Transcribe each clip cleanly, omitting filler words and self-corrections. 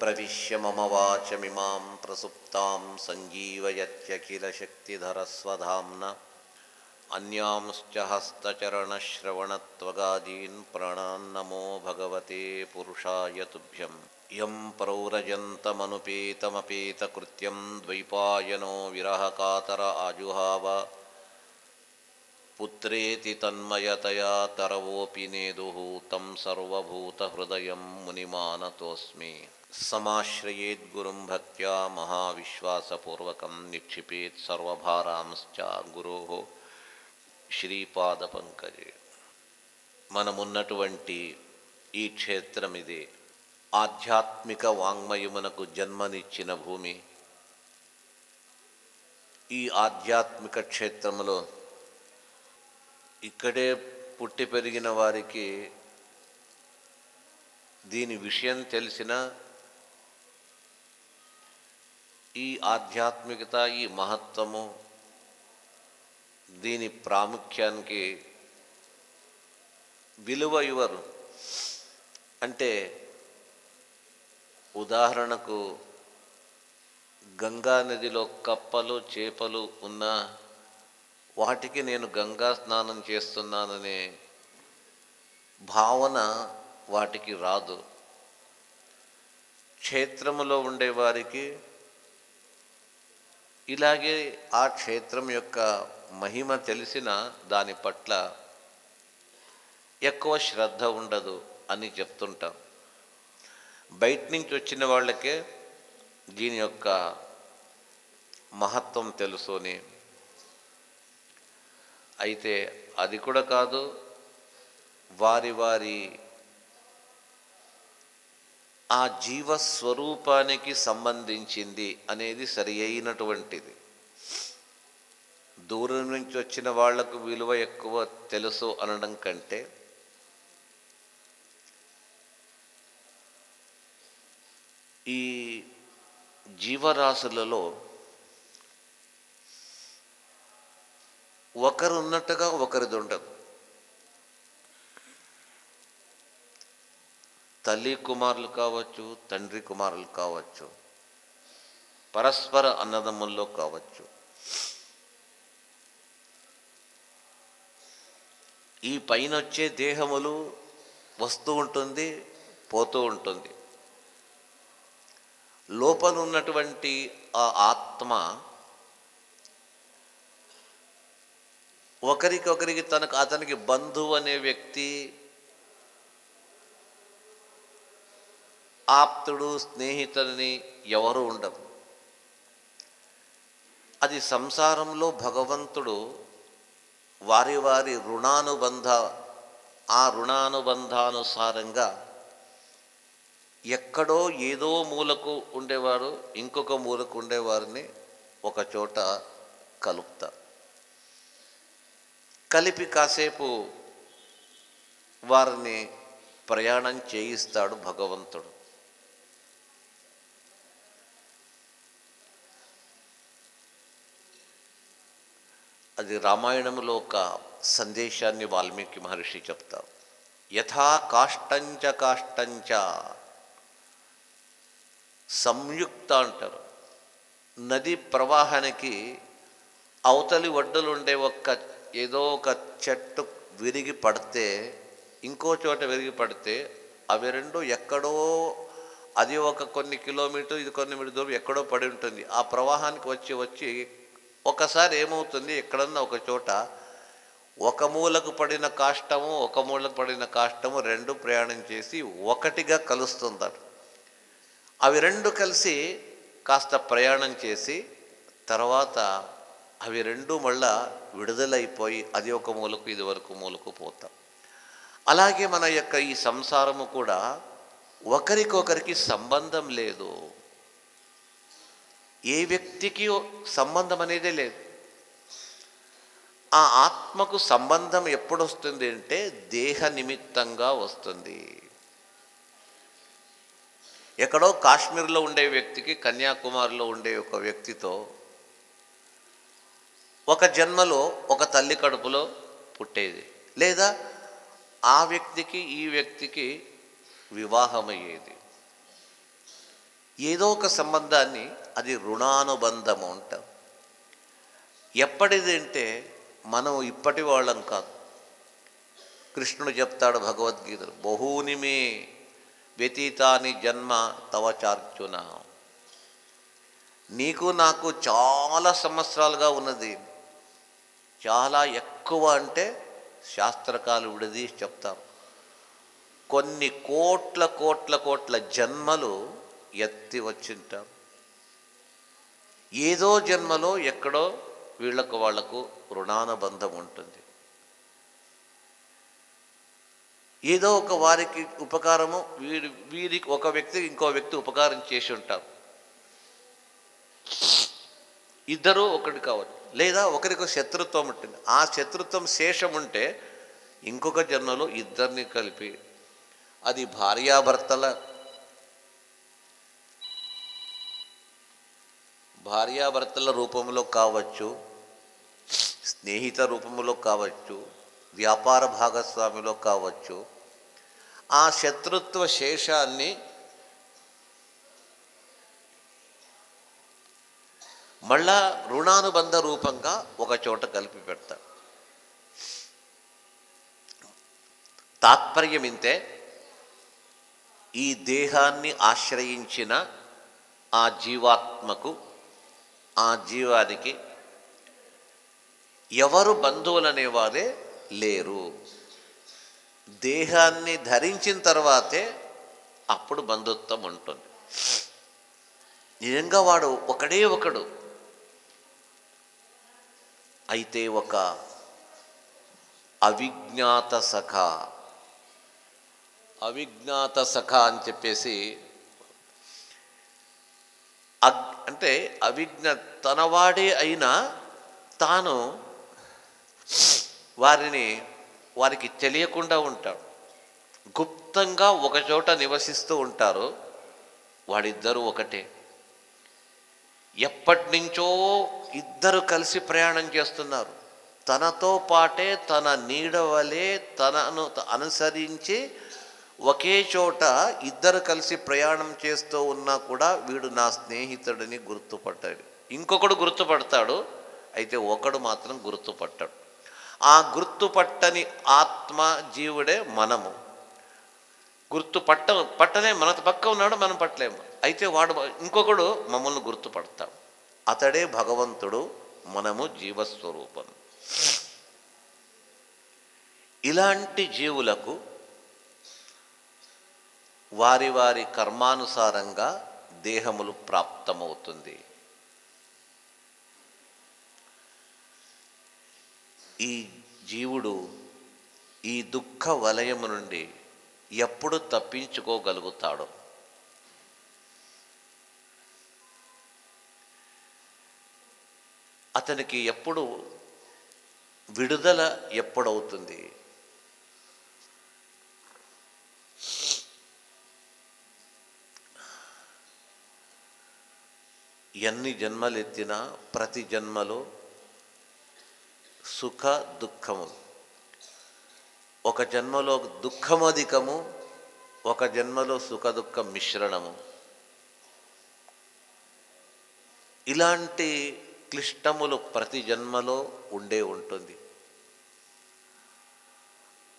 प्रविश्य मम वाचमिमां प्रसुप्तां सञ्जीवयत्यखिलशक्तिधरस्वधाम्ना अन्यांश्च हस्तचरणश्रवणत्वगादीन् प्राणान्नमो भगवते पुरुषाय तुभ्यं यं प्रौरजन्तमनुपेतमपेतकृत्यं द्वैपायनो विरहकातर आजुहाव पुत्रेति तन्मयतया तरवोऽपि नेदुः तं सर्वभूतहृदयं मुनिमानतोऽस्मि। समाश्रयेद्गुरुं भक्त्या महाविश्वासपूर्वकं निक्षिपेत् सर्वभारांश्च गुरोः శ్రీపాదపంకజే. మనమున్నటువంటి ఈ క్షేత్రం ఇది ఆధ్యాత్మిక వాంగ్మయమునకు జన్మనిచ్చిన భూమి. ఈ ఆధ్యాత్మిక క్షేత్రములో ఇక్కడే పుట్టి పెరిగిన వారికి దీని విషయం తెలిసిన ఈ ఆధ్యాత్మికత, ఈ మహత్వము, దీని ప్రాముఖ్యానికి విలువ ఇవ్వరు. అంటే ఉదాహరణకు గంగా నదిలో కప్పలు చేపలు ఉన్న వాటికి నేను గంగా స్నానం చేస్తున్నాననే భావన వాటికి రాదు. క్షేత్రములో ఉండేవారికి ఇలాగే ఆ క్షేత్రం యొక్క మహిమ తెలిసిన దాని పట్ల ఎక్కువ శ్రద్ధ ఉండదు అని చెప్తుంటాం. బయట నుంచి వచ్చిన వాళ్ళకే దీని యొక్క మహత్వం తెలుసుని. అయితే అది కూడా కాదు, వారి వారి ఆ జీవస్వరూపానికి సంబంధించింది అనేది సరి అయినటువంటిది. దూరం నుంచి వచ్చిన వాళ్లకు విలువ ఎక్కువ తెలుసు అనడం కంటే ఈ జీవరాశులలో ఒకరు ఉన్నట్టుగా ఒకరిది ఉండదు. తల్లి కుమారులు కావచ్చు, తండ్రి కుమారులు కావచ్చు, పరస్పర అన్నదమ్ముల్లో కావచ్చు. ఈ పైన వచ్చే దేహములు వస్తూ ఉంటుంది, పోతూ ఉంటుంది. లోపల ఉన్నటువంటి ఆ ఆత్మ ఒకరికొకరికి అతనికి బంధువు అనే వ్యక్తి, ఆప్తుడు, స్నేహితులని ఎవరు ఉండరు. అది సంసారంలో భగవంతుడు వారి వారి రుణానుబంధానుసారంగా ఎక్కడో ఏదో మూలకు ఉండేవారు ఇంకొక మూలకు ఉండేవారిని ఒక చోట కలుపుతారు. కలిపి కాసేపు వారిని ప్రయాణం చేయిస్తాడు భగవంతుడు. అది రామాయణంలో ఒక సందేశాన్ని వాల్మీకి మహర్షి చెప్తారు. యథా కాష్టంచ కాష్టంచ సంయుక్త అంటారు. నది ప్రవాహానికి అవతలి ఒడ్డులు ఉండే ఏదో ఒక చెట్టు విరిగి పడితే, ఇంకో చోట విరిగి పడితే అవి రెండు ఎక్కడో, అది కొన్ని కిలోమీటర్, ఇది కొన్ని మీటర్ దూరం ఎక్కడో పడి ఉంటుంది. ఆ ప్రవాహానికి వచ్చి ఒకసారి ఏమవుతుంది, ఎక్కడన్నా ఒక చోట ఒక మూలకు పడిన కాష్టము ఒక మూలకు పడిన కాష్టము రెండు ప్రయాణం చేసి ఒకటిగా కలుస్తుందట. అవి రెండు కలిసి కాస్త ప్రయాణం చేసి తర్వాత అవి రెండు మళ్ళా విడుదలైపోయి అది ఒక మూలకు ఇది వరకు మూలకు పోతాం. అలాగే మన యొక్క ఈ సంసారము కూడా ఒకరికొకరికి సంబంధం లేదు. ఏ వ్యక్తికి సంబంధం అనేదే లేదు. ఆ ఆత్మకు సంబంధం ఎప్పుడు వస్తుంది అంటే దేహ నిమిత్తంగా వస్తుంది. ఎక్కడో కాశ్మీర్లో ఉండే వ్యక్తికి కన్యాకుమారిలో ఉండే ఒక వ్యక్తితో ఒక జన్మలో ఒక తల్లి కడుపులో పుట్టేది, లేదా ఆ వ్యక్తికి ఈ వ్యక్తికి వివాహమయ్యేది. ఏదో ఒక సంబంధాన్ని అది రుణానుబంధము అంటాం. ఎప్పటిది అంటే మనం ఇప్పటి వాళ్ళం కాదు. కృష్ణుడు చెప్తాడు భగవద్గీతలో, బహూని మే వ్యతీతాని జన్మ తవ చార్జున. నీకు నాకు చాలా సంవత్సరాలుగా ఉన్నది. చాలా ఎక్కువ అంటే శాస్త్రకాలు విడదీసి చెప్తారు. కొన్ని కోట్ల కోట్ల కోట్ల జన్మలు ఎత్తి వచ్చింటారు. ఏదో జన్మలో ఎక్కడో వాళ్లకు రుణానుబంధం ఉంటుంది. ఏదో ఒక వారికి ఉపకారము, వీరికి ఒక వ్యక్తి ఇంకో వ్యక్తి ఉపకారం చేసి ఉంటారు. ఇద్దరు ఒకటి కావచ్చు, లేదా ఒకరికి శత్రుత్వం ఉంటుంది. ఆ శత్రుత్వం శేషం ఉంటే ఇంకొక జన్మలో ఇద్దరిని కలిపి అది భార్యాభర్తల రూపంలో కావచ్చు, స్నేహిత రూపంలో కావచ్చు, వ్యాపార భాగస్వామిలో కావచ్చు. ఆ శత్రుత్వ శేషాన్ని మళ్ళా రుణానుబంధ రూపంగా ఒక చోట కలిపి పెడతాడు. తాత్పర్యం ఇంతే, ఈ దేహాన్ని ఆశ్రయించిన ఆ జీవాత్మకు, ఆ జీవానికి ఎవరు బంధువులనేవారే లేరు. దేహాన్ని ధరించిన తర్వాతే అప్పుడు బంధుత్వం ఉంటుంది. నిజంగా వాడు ఒకడే ఒకడు. అయితే ఒక అవిజ్ఞాత సఖ అని చెప్పేసి, అంటే తనవాడే అయినా తాను వారికి తెలియకుండా ఉంటాడు. గుప్తంగా ఒకచోట నివసిస్తూ ఉంటారు. వాడిద్దరూ ఒకటే. ఎప్పటి నుంచో ఇద్దరు కలిసి ప్రయాణం చేస్తున్నారు. తనతో పాటే తన నీడ వలె తనను అనుసరించి ఒకే చోట ఇద్దరు కలిసి ప్రయాణం చేస్తూ ఉన్నా కూడా వీడు నా స్నేహితుడిని గుర్తుపట్టాడు. ఇంకొకడు గుర్తుపడతాడు, అయితే ఒకడు మాత్రం గుర్తుపట్టాడు. ఆ గుర్తుపట్టని ఆత్మ జీవుడే మనము. పట్టలే, మన పక్క ఉన్నాడు, మనం పట్టలేము. అయితే వాడు ఇంకొకడు మమ్మల్ని గుర్తుపడతాడు. అతడే భగవంతుడు, మనము జీవస్వరూపం. ఇలాంటి జీవులకు వారి వారి కర్మానుసారంగా దేహములు ప్రాప్తమవుతుంది. ఈ జీవుడు ఈ దుఃఖ వలయము నుండి ఎప్పుడు తప్పించుకోగలుగుతాడో, అతనికి ఎప్పుడు విడుదల ఎప్పుడవుతుంది? ఎన్ని జన్మలెత్తినా ప్రతి జన్మలో సుఖ దుఃఖము. ఒక జన్మలో దుఃఖమధికము, ఒక జన్మలో సుఖ దుఃఖ మిశ్రణము. ఇలాంటి క్లిష్టములు ప్రతి జన్మలో ఉంటుంది.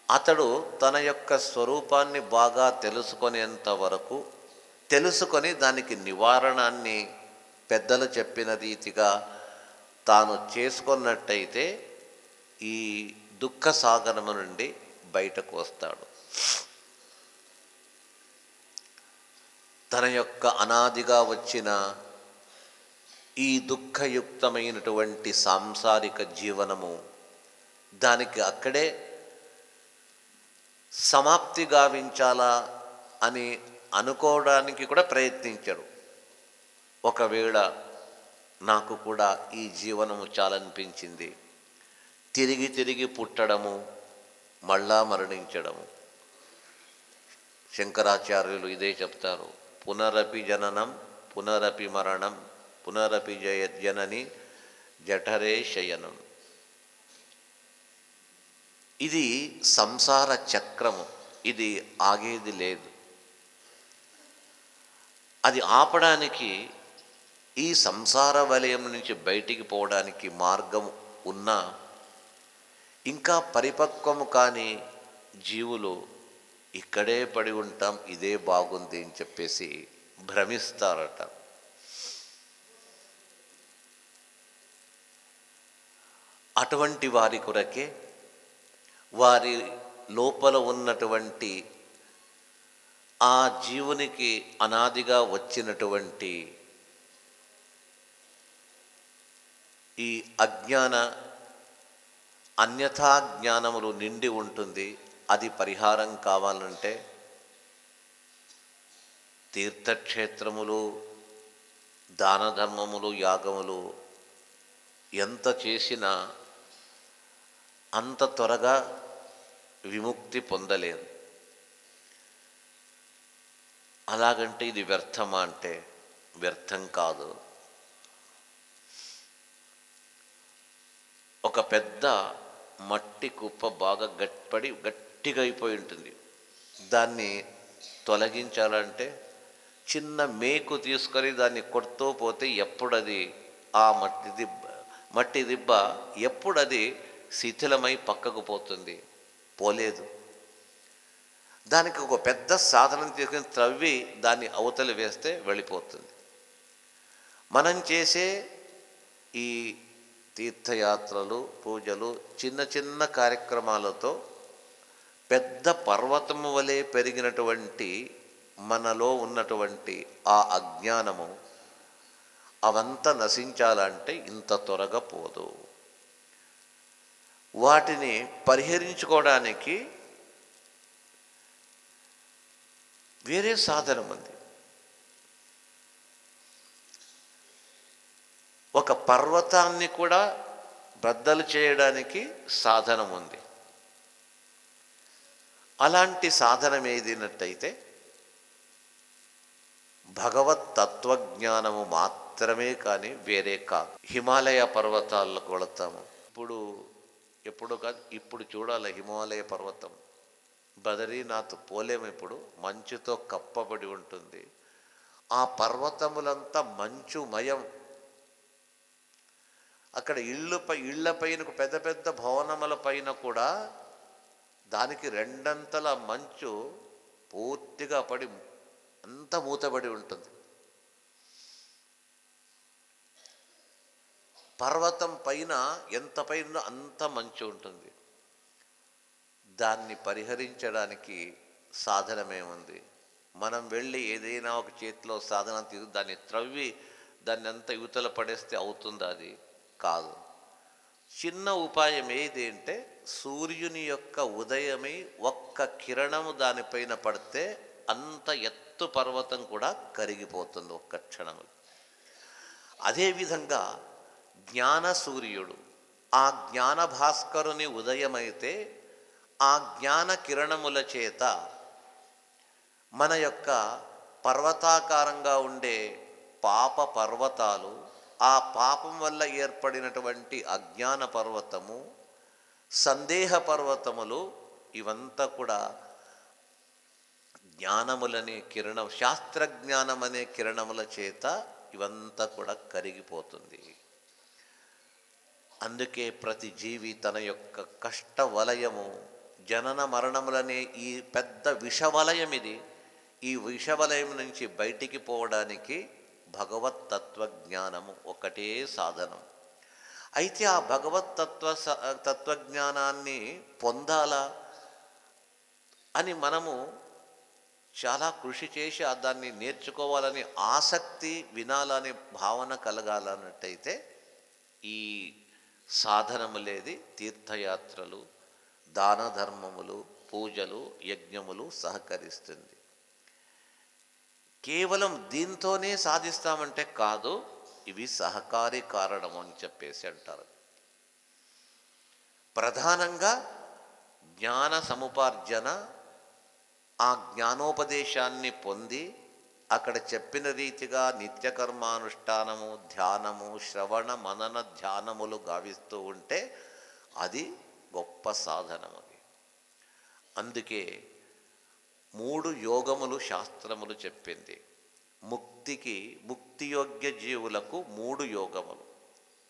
అతడు తన యొక్క స్వరూపాన్ని బాగా తెలుసుకునేంత వరకు తెలుసుకొని దానికి నివారణాన్ని పెద్దలు చెప్పిన రీతిగా తాను చేసుకున్నట్టయితే ఈ దుఃఖ సాగరము నుండి బయటకు వస్తాడు. తన యొక్క అనాదిగా వచ్చిన ఈ దుఃఖయుక్తమైనటువంటి సాంసారిక జీవనము దానికి అక్కడే సమాప్తి గావించాలా అని అనుకోవడానికి కూడా ప్రయత్నించాడు. ఒకవేళ నాకు కూడా ఈ జీవనము చాలనిపించింది, తిరిగి తిరిగి పుట్టడము, మళ్ళా మరణించడము. శంకరాచార్యులు ఇదే చెప్తారు, పునరపి జననం పునరపి మరణం పునరపి జనని జఠరే శయనం. ఇది సంసార చక్రము, ఇది ఆగేది లేదు. అది ఆపడానికి, ఈ సంసార వలయం నుంచి బయటికి పోవడానికి మార్గం ఉన్నా ఇంకా పరిపక్వము కాని జీవులు ఇక్కడే పడి ఉంటాం, ఇదే బాగుంది అని చెప్పేసి భ్రమిస్తారట. అటువంటి వారి కొరకే వారి లోపల ఉన్నటువంటి ఆ జీవునికి అనాదిగా వచ్చినటువంటి ఈ అజ్ఞాన అన్యథా జ్ఞానములు నిండి ఉంటుంది. అది పరిహారం కావాలంటే తీర్థక్షేత్రములు, దాన ధర్మములు, యాగములు ఎంత చేసినా అంత త్వరగా విముక్తి పొందలేదు. అలాగంటే ఇది వ్యర్థమా అంటే వ్యర్థం కాదు. ఒక పెద్ద మట్టి కుప్ప బాగా గట్టిగా అయిపోయి ఉంటుంది. దాన్ని తొలగించాలంటే చిన్న మేకు తీసుకొని దాన్ని కొడుతూ పోతే ఎప్పుడది ఆ మట్టి దిబ్బ ఎప్పుడది శిథిలమై పక్కకు పోతుంది? పోలేదు. దానికి ఒక పెద్ద సాధనం తీసుకుని త్రవ్వి దాన్ని అవతలి వేస్తే వెళ్ళిపోతుంది. మనం చేసే ఈ తీర్థయాత్రలు, పూజలు, చిన్న చిన్న కార్యక్రమాలతో పెద్ద పర్వతము వలె పెరిగినటువంటి మనలో ఉన్నటువంటి ఆ అజ్ఞానము అవంతా నశించాలంటే ఇంత త్వరగా పోదు. వాటిని పరిహరించుకోవడానికి వేరే సాధనం ఉంది. ఒక పర్వతాన్ని కూడా బద్దలు చేయడానికి సాధనం ఉంది. అలాంటి సాధనం ఏదినట్టయితే భగవత్ తత్వజ్ఞానము మాత్రమే, కానీ వేరే కాదు. హిమాలయ పర్వతాలకు వెళతాము. ఎప్పుడు కాదు, ఇప్పుడు చూడాలి హిమాలయ పర్వతం. బదరీనాథ్ పోలేము. ఇప్పుడు మంచుతో కప్పబడి ఉంటుంది. ఆ పర్వతములంతా మంచుమయం. అక్కడ ఇళ్ల పైన, పెద్ద పెద్ద భవనముల పైన కూడా దానికి రెండంతల మంచు పూర్తిగా పడి అంత మూతబడి ఉంటుంది. పర్వతం పైన ఎంత పైన అంత మంచు ఉంటుంది. దాన్ని పరిహరించడానికి సాధనమేముంది? మనం వెళ్ళి ఏదైనా ఒక చేతిలో సాధన తీసి దాన్ని త్రవ్వి దాన్ని అంతా యువతల పడేస్తే అవుతుందా? అది కాదు. చిన్న ఉపాయం ఏది అంటే సూర్యుని యొక్క ఉదయమై ఒక్క కిరణము దానిపైన పడితే అంత ఎత్తు పర్వతం కూడా కరిగిపోతుంది ఒక్క క్షణంలో. అదేవిధంగా జ్ఞాన సూర్యుడు, ఆ జ్ఞాన భాస్కరుని ఉదయమైతే ఆ జ్ఞాన కిరణముల చేత మన యొక్క పర్వతాకారంగా ఉండే పాప పర్వతాలు, ఆ పాపం వల్ల ఏర్పడినటువంటి అజ్ఞాన పర్వతము, సందేహ పర్వతములు, ఇవంతా కూడా జ్ఞానములనే కిరణం, శాస్త్రజ్ఞానం అనే కిరణముల చేత ఇవంతా కూడా కరిగిపోతుంది. అందుకే ప్రతి జీవి తన యొక్క కష్ట వలయము, జనన మరణములనే ఈ పెద్ద విషవలయం ఇది. ఈ విషవలయం నుంచి బయటికి పోవడానికి భగవత్ తత్వజ్ఞానము ఒకటే సాధనం. అయితే ఆ భగవత్ తత్వజ్ఞానాన్ని పొందాలా అని మనము చాలా కృషి చేసి దాన్ని నేర్చుకోవాలని ఆసక్తి, వినాలనే భావన కలగాలన్నట్టయితే ఈ సాధనములేది తీర్థయాత్రలు, దాన ధర్మములు, పూజలు, యజ్ఞములు సహకరిస్తుంది. కేవలం దీంతోనే సాధిస్తామంటే కాదు, ఇవి సహకారి కారణము అని చెప్పేసి అంటారు. ప్రధానంగా జ్ఞాన సముపార్జన, ఆ జ్ఞానోపదేశాన్ని పొంది అక్కడ చెప్పిన రీతిగా నిత్యకర్మానుష్ఠానము, ధ్యానము, శ్రవణ మనన ధ్యానములు గావిస్తూ ఉంటే అది గొప్ప సాధనం. అది అందుకే 3 యోగములు శాస్త్రములు చెప్పింది. ముక్తియోగ్య జీవులకు 3 యోగములు.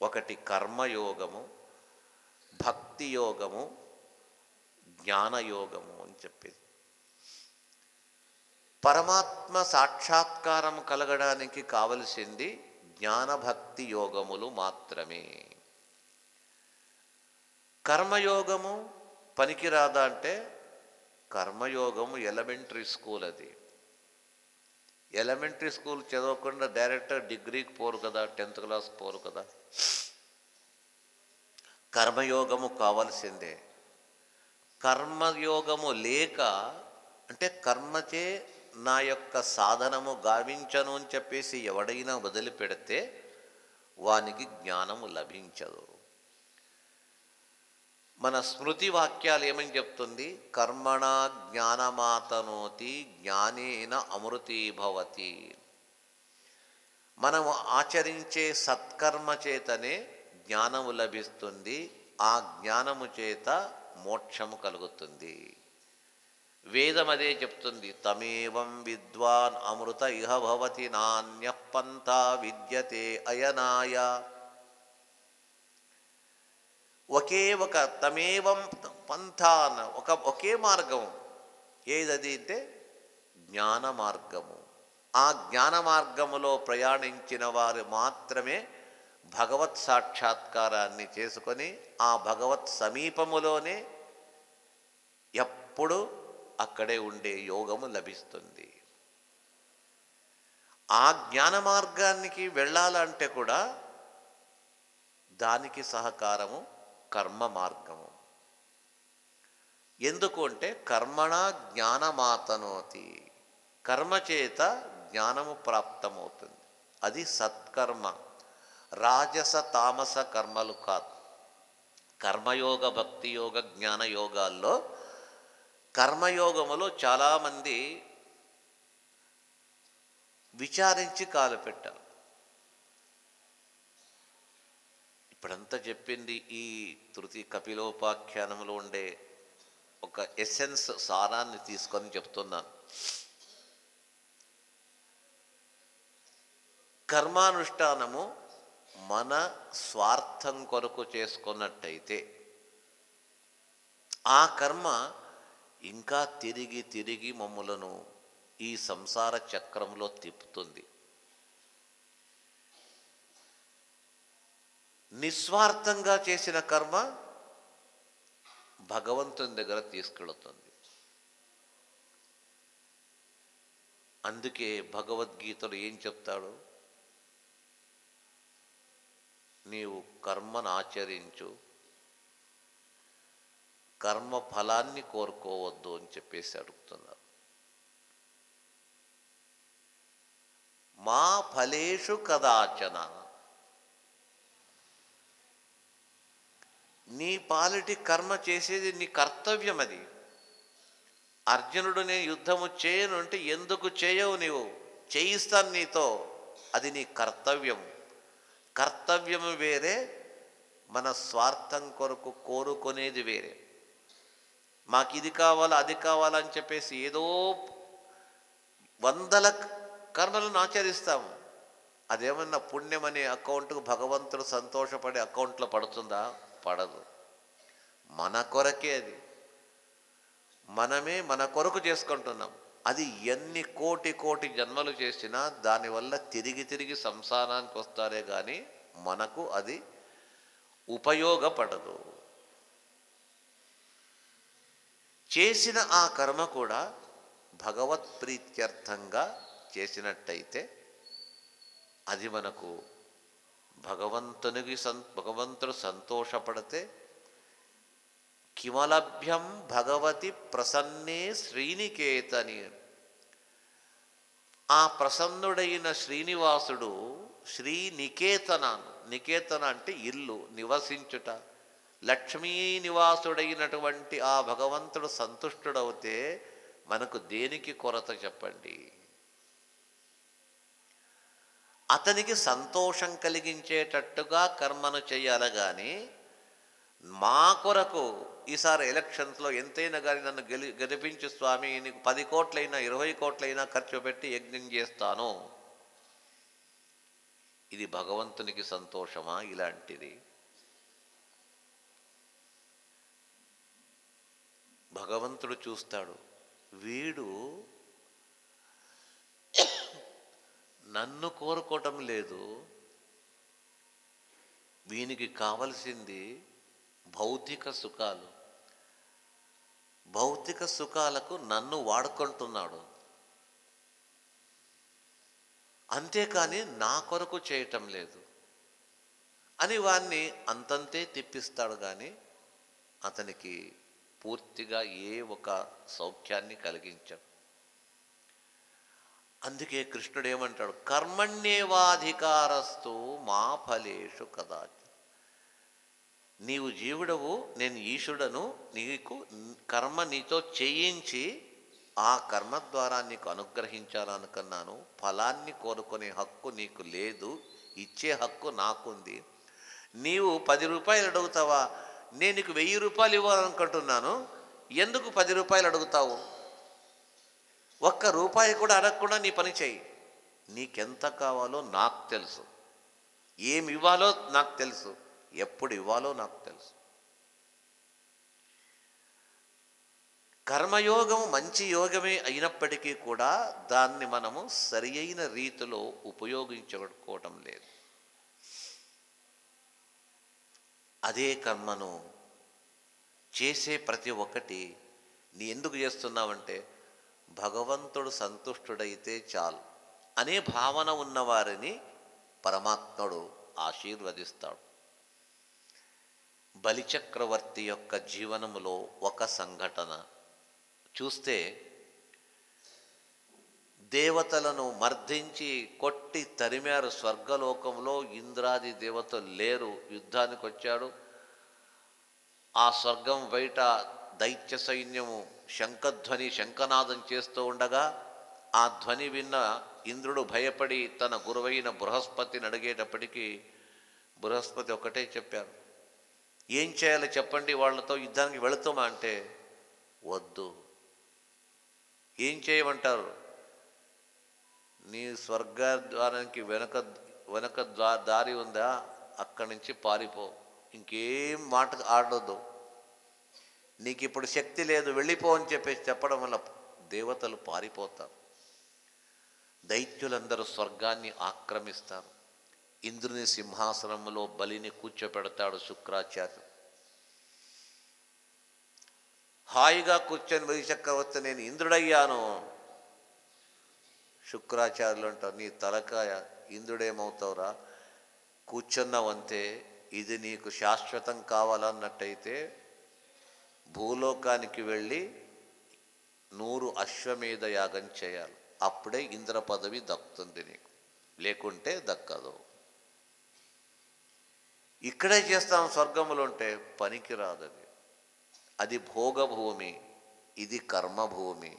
ఒకటి కర్మయోగము, భక్తి యోగము, జ్ఞానయోగము అని చెప్పేది. పరమాత్మ సాక్షాత్కారం కలగడానికి కావలసింది జ్ఞానభక్తి యోగములు మాత్రమే. కర్మయోగము పనికిరాదా అంటే, కర్మయోగము ఎలిమెంటరీ స్కూల్. అది ఎలిమెంటరీ స్కూల్ చదవకుండా డైరెక్ట్ డిగ్రీకి పోరు కదా, 10th క్లాస్ పోరు కదా. కర్మయోగము కావాల్సిందే. కర్మయోగము లేక అంటే కర్మచే నా యొక్క సాధనము గావించను అని చెప్పేసి ఎవడైనా వదిలిపెడితే వానికి జ్ఞానము లభించదు. మన స్మృతి వాక్యాలు ఏమని చెప్తుంది? కర్మణ జ్ఞానమాతనోతి జ్ఞానేన అమృతీభవతి. మనము ఆచరించే సత్కర్మ చేతనే జ్ఞానము లభిస్తుంది. ఆ జ్ఞానము చేత మోక్షము కలుగుతుంది. వేదం అదే చెప్తుంది. తమేవం విద్వాన్ అమృత ఇహ భవతి నాన్యః పంథా విద్యతే అయనాయ. ఒక తమేవం పంథాన ఒకే మార్గం. ఏదది అంటే జ్ఞాన మార్గము. ఆ జ్ఞాన మార్గములో ప్రయాణించిన వారు మాత్రమే భగవత్ సాక్షాత్కారాన్ని చేసుకొని ఆ భగవత్ సమీపములోనే ఎప్పుడు అక్కడే ఉండే యోగము లభిస్తుంది. ఆ జ్ఞాన మార్గానికి వెళ్ళాలంటే కూడా దానికి సహకారము కర్మ మార్గము. ఎందుకు అంటే కర్మణ జ్ఞానమాతనోతి, కర్మ చేత జ్ఞానము ప్రాప్తమవుతుంది. అది సత్కర్మ. రాజస తామస కర్మలు కాదు. కర్మయోగ, భక్తి యోగ, జ్ఞాన యోగాల్లో కర్మయోగములో చాలామంది విచారించి కాలు పెట్టారు. ఇప్పుడంతా చెప్పింది ఈ తృతీయ కపిలోపాఖ్యానంలో ఉండే ఒక ఎసెన్స్, సారాన్ని తీసుకొని చెప్తున్నాను. కర్మానుష్ఠానము మన స్వార్థం కొరకు చేసుకున్నట్టయితే ఆ కర్మ ఇంకా తిరిగి తిరిగి మమ్ములను ఈ సంసార చక్రంలో తిప్పుతుంది. నిస్వార్థంగా చేసిన కర్మ భగవంతుని దగ్గర తీసుకెళుతుంది. అందుకే భగవద్గీతలో ఏం చెప్తాడు? నీవు కర్మను ఆచరించు, కర్మ ఫలాన్ని కోరుకోవద్దు అని చెప్పేసి అడుగుతున్నారు. మా ఫలేషు కదాచన. నీ పాలిటి కర్మ చేసేది నీ కర్తవ్యం. అది అర్జునుడు నేను యుద్ధము చేయను అంటే ఎందుకు చేయవు? నీవు చేయిస్తాను నీతో. అది నీ కర్తవ్యం. కర్తవ్యము వేరే, మన స్వార్థం కొరకు కోరుకునేది వేరే. మాకు ఇది కావాలా అది కావాలని చెప్పేసి ఏదో 100 కర్మలను ఆచరిస్తాము. అదేమన్నా పుణ్యమనే అకౌంట్కు భగవంతుడు సంతోషపడే అకౌంట్లో పడుతుందా? పడదు. మన కొరకే అది. మనమే మన కొరకు చేసుకుంటున్నాం. అది ఎన్ని కోటి జన్మలు చేసినా దానివల్ల తిరిగి తిరిగి సంసారానికి వస్తారే కానీ మనకు అది ఉపయోగపడదు. చేసిన ఆ కర్మ కూడా భగవత్ ప్రీత్యర్థంగా చేసినట్టయితే అది మనకు భగవంతుడు సంతోషపడితే కిమలభ్యం భగవతి ప్రసన్నే శ్రీనికేతని. ఆ ప్రసన్నుడైన శ్రీనివాసుడు శ్రీనికేతనాను, నికేతన అంటే ఇల్లు, నివసించుట, లక్ష్మీ నివాసుడైనటువంటి ఆ భగవంతుడు సంతుష్టుడవుతే మనకు దేనికి కొరత చెప్పండి? అతనికి సంతోషం కలిగించేటట్టుగా కర్మను చేయాలి. కానీ మా కొరకు ఈసారి ఎలక్షన్స్లో ఎంతైనా కానీ నన్ను గెలిపించు స్వామి, నీకు 10 కోట్లైనా 20 కోట్లైనా ఖర్చు పెట్టి యజ్ఞం చేస్తాను ఇది భగవంతునికి సంతోషమా? ఇలాంటిది భగవంతుడు చూస్తాడు. వీడు నన్ను కోరుకోవటం లేదు, వీనికి కావలసింది భౌతిక సుఖాలు. భౌతిక సుఖాలకు నన్ను వాడుకుంటున్నాడు, అంతేకాని నా కొరకు చేయటం లేదు అని వాణ్ణి అంతంతే తిప్పిస్తాడు. కానీ అతనికి పూర్తిగా ఏ ఒక సౌఖ్యాన్ని కలిగించాడు. అందుకే కృష్ణుడు ఏమంటాడు? కర్మణ్యేవాధికారస్తు మా ఫలేషు కదాచ. నీవు జీవుడవు, నేను ఈశుడను, నీకు కర్మ నీతో చేయించి ఆ కర్మ ద్వారా నీకు అనుగ్రహించాలనుకున్నాను. ఫలాన్ని కోరుకునే హక్కు నీకు లేదు, ఇచ్చే హక్కు నాకుంది. నీవు 10 రూపాయలు అడుగుతావా? నేను నీకు 1000 రూపాయలు ఇవ్వాలనుకుంటున్నాను, ఎందుకు 10 రూపాయలు అడుగుతావు? 1 రూపాయి కూడా అడగకుండా నీ పని చేయి. నీకెంత కావాలో నాకు తెలుసు, ఏమి ఇవ్వాలో నాకు తెలుసు, ఎప్పుడు ఇవ్వాలో నాకు తెలుసు. కర్మయోగం మంచి యోగమే అయినప్పటికీ కూడా దాన్ని మనము సరి అయిన రీతిలో ఉపయోగించుకోవటం లేదు. అదే కర్మను చేసే ప్రతి ఒక్కటి నీ ఎందుకు చేస్తున్నావంటే భగవంతుడు సంతుష్టుడైతే చాలు అనే భావన ఉన్నవారిని పరమాత్ముడు ఆశీర్వదిస్తాడు. బలిచక్రవర్తి యొక్క జీవనములో ఒక సంఘటన చూస్తే, దేవతలను మర్దించి కొట్టి తరిమారు. స్వర్గలోకంలో ఇంద్రాది దేవతలు లేరు, యుద్ధానికి వచ్చాడు. ఆ స్వర్గం బయట దైత్య సైన్యము శంఖధ్వని శంఖనాదం చేస్తూ ఉండగా ఆ ధ్వని విన్న ఇంద్రుడు భయపడి తన గురువైన బృహస్పతిని అడిగేటప్పటికీ బృహస్పతి ఒకటే చెప్పారు, ఏం చేయాలో చెప్పండి, వాళ్ళతో యుద్ధానికి వెళుతామా అంటే వద్దు. ఏం చేయమంటారు? నీ స్వర్గద్వారానికి వెనక దారి ఉందా, అక్కడి నుంచి పారిపో, ఇంకేం మాట ఆడొద్దు, నీకు ఇప్పుడు శక్తి లేదు, వెళ్ళిపో అని చెప్పేసి చెప్పడం వల్ల దేవతలు పారిపోతారు. దైత్యులందరూ స్వర్గాన్ని ఆక్రమిస్తారు. ఇంద్రుని సింహాసనంలో బలిని కూర్చోపెడతాడు శుక్రాచార్యుడు. హాయిగా కూర్చొని బలి చక్రవర్తి నేను ఇంద్రుడయ్యాను. శుక్రాచార్యులు అంటారు, నీ తలకాయ, ఇంద్రుడేమవుతావురా, కూర్చున్నావంతే. ఇది నీకు శాశ్వతం కావాలన్నట్టయితే భూలోకానికి వెళ్ళి 100 అశ్వమేధ యాగం చేయాలి, అప్పుడే ఇంద్ర పదవి దక్కుతుంది నీకు, లేకుంటే దక్కదు. ఇక్కడే చేస్తాం స్వర్గములు ఉంటే పనికిరాదు. అది భోగభూమి, ఇది కర్మభూమి.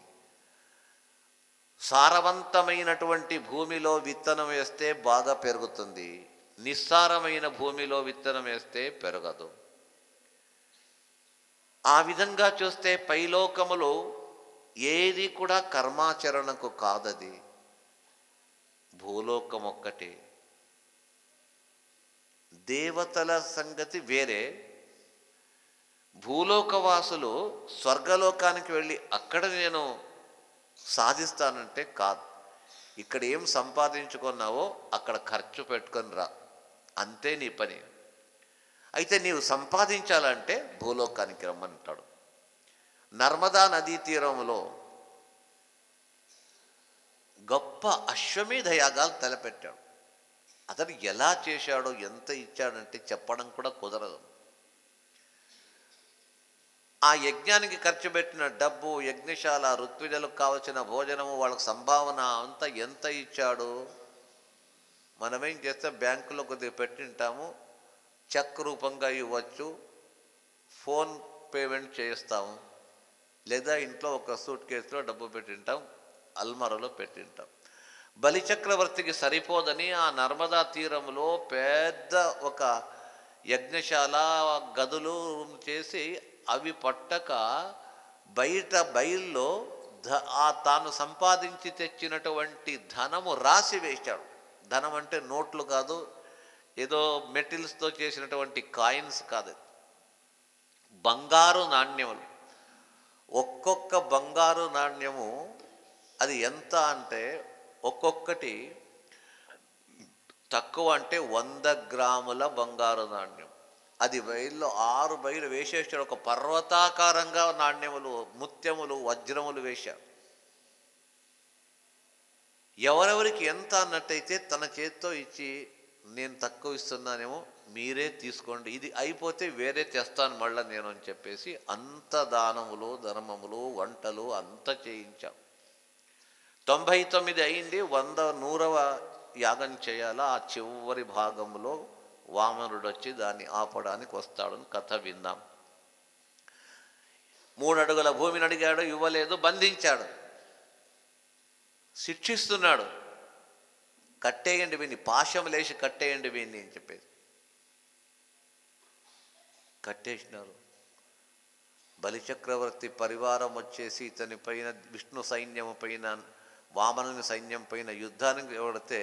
సారవంతమైనటువంటి భూమిలో విత్తనం వేస్తే బాగా పెరుగుతుంది, నిస్సారమైన భూమిలో విత్తనం వేస్తే పెరగదు. ఆ విధంగా చూస్తే పైలోకములో ఏది కూడా కర్మాచరణకు కాదది, భూలోకం ఒక్కటే. దేవతల సంగతి వేరే. భూలోకవాసులు స్వర్గలోకానికి వెళ్ళి అక్కడ నేను సాధిస్తానంటే కాదు. ఇక్కడ ఏం సంపాదించుకున్నావో అక్కడ ఖర్చు పెట్టుకొని రా, అంతే నీ పని. అయితే నీవు సంపాదించాలంటే భూలోకానికి రమ్మంటాడు. నర్మదా నదీ తీరంలో గొప్ప అశ్వమేధ యాగాలు తలపెట్టాడు. అతను ఎలా చేశాడో, ఎంత ఇచ్చాడంటే చెప్పడం కూడా కుదరదు. ఆ యజ్ఞానికి ఖర్చు పెట్టిన డబ్బు, యజ్ఞశాల, ఋత్విజలకు కావలసిన భోజనము, వాళ్ళకి సంభావన అంతా ఎంత ఇచ్చాడు. మనమేం చేస్తే బ్యాంకులో కొద్దిగా పెట్టింటాము, చెక్ రూపంగా ఇవ్వచ్చు, ఫోన్ పేమెంట్ చేస్తాము, లేదా ఇంట్లో ఒక సూట్ కేసులో డబ్బు పెట్టింటాం, అల్మరలో పెట్టింటాం. బలిచక్రవర్తికి సరిపోదని ఆ నర్మదా తీరంలో పెద్ద ఒక యజ్ఞశాల, గదులు చేసి అవి పట్టక బయల్లో తాను సంపాదించి తెచ్చినటువంటి ధనము రాసి వేశాడు. ధనం అంటే నోట్లు కాదు, ఏదో మెటిల్స్తో చేసినటువంటి కాయిన్స్ కాదు, బంగారు నాణ్యములు. ఒక్కొక్క బంగారు నాణ్యము అది ఎంత అంటే ఒక్కొక్కటి తక్కువ అంటే 100 గ్రాముల బంగారు నాణ్యం. అది బయల్లో 6 బయలు వేసేసాడు. ఒక పర్వతాకారంగా నాణ్యములు, ముత్యములు, వజ్రములు వేశారు. ఎవరెవరికి ఎంత అన్నట్టయితే తన చేత్తో ఇచ్చి, నేను తక్కువ ఇస్తున్నానేమో మీరే తీసుకోండి, ఇది అయిపోతే వేరే తెస్తాను మళ్ళీ నేను అని చెప్పేసి అంత దానములు, ధర్మములు, వంటలు అంత చేయించాం. 99 అయింది, 100వ యాగం చేయాలా. ఆ చివరి భాగంలో వామనుడు వచ్చి దాన్ని ఆపడానికి వస్తాడని కథ విందాం. 3 అడుగుల భూమిని అడిగాడు, ఇవ్వలేదు, బంధించాడు, శిక్షిస్తున్నాడు. కట్టేయండి వీడిని, పాశం లేచి కట్టేయండి వీడిని అని చెప్పేసి కట్టేసినారు. బలిచక్రవర్తి పరివారం వచ్చేసి ఇతని పైన, విష్ణు సైన్యం పైన, వామనుని సైన్యం పైన యుద్ధానికి ఎవడితే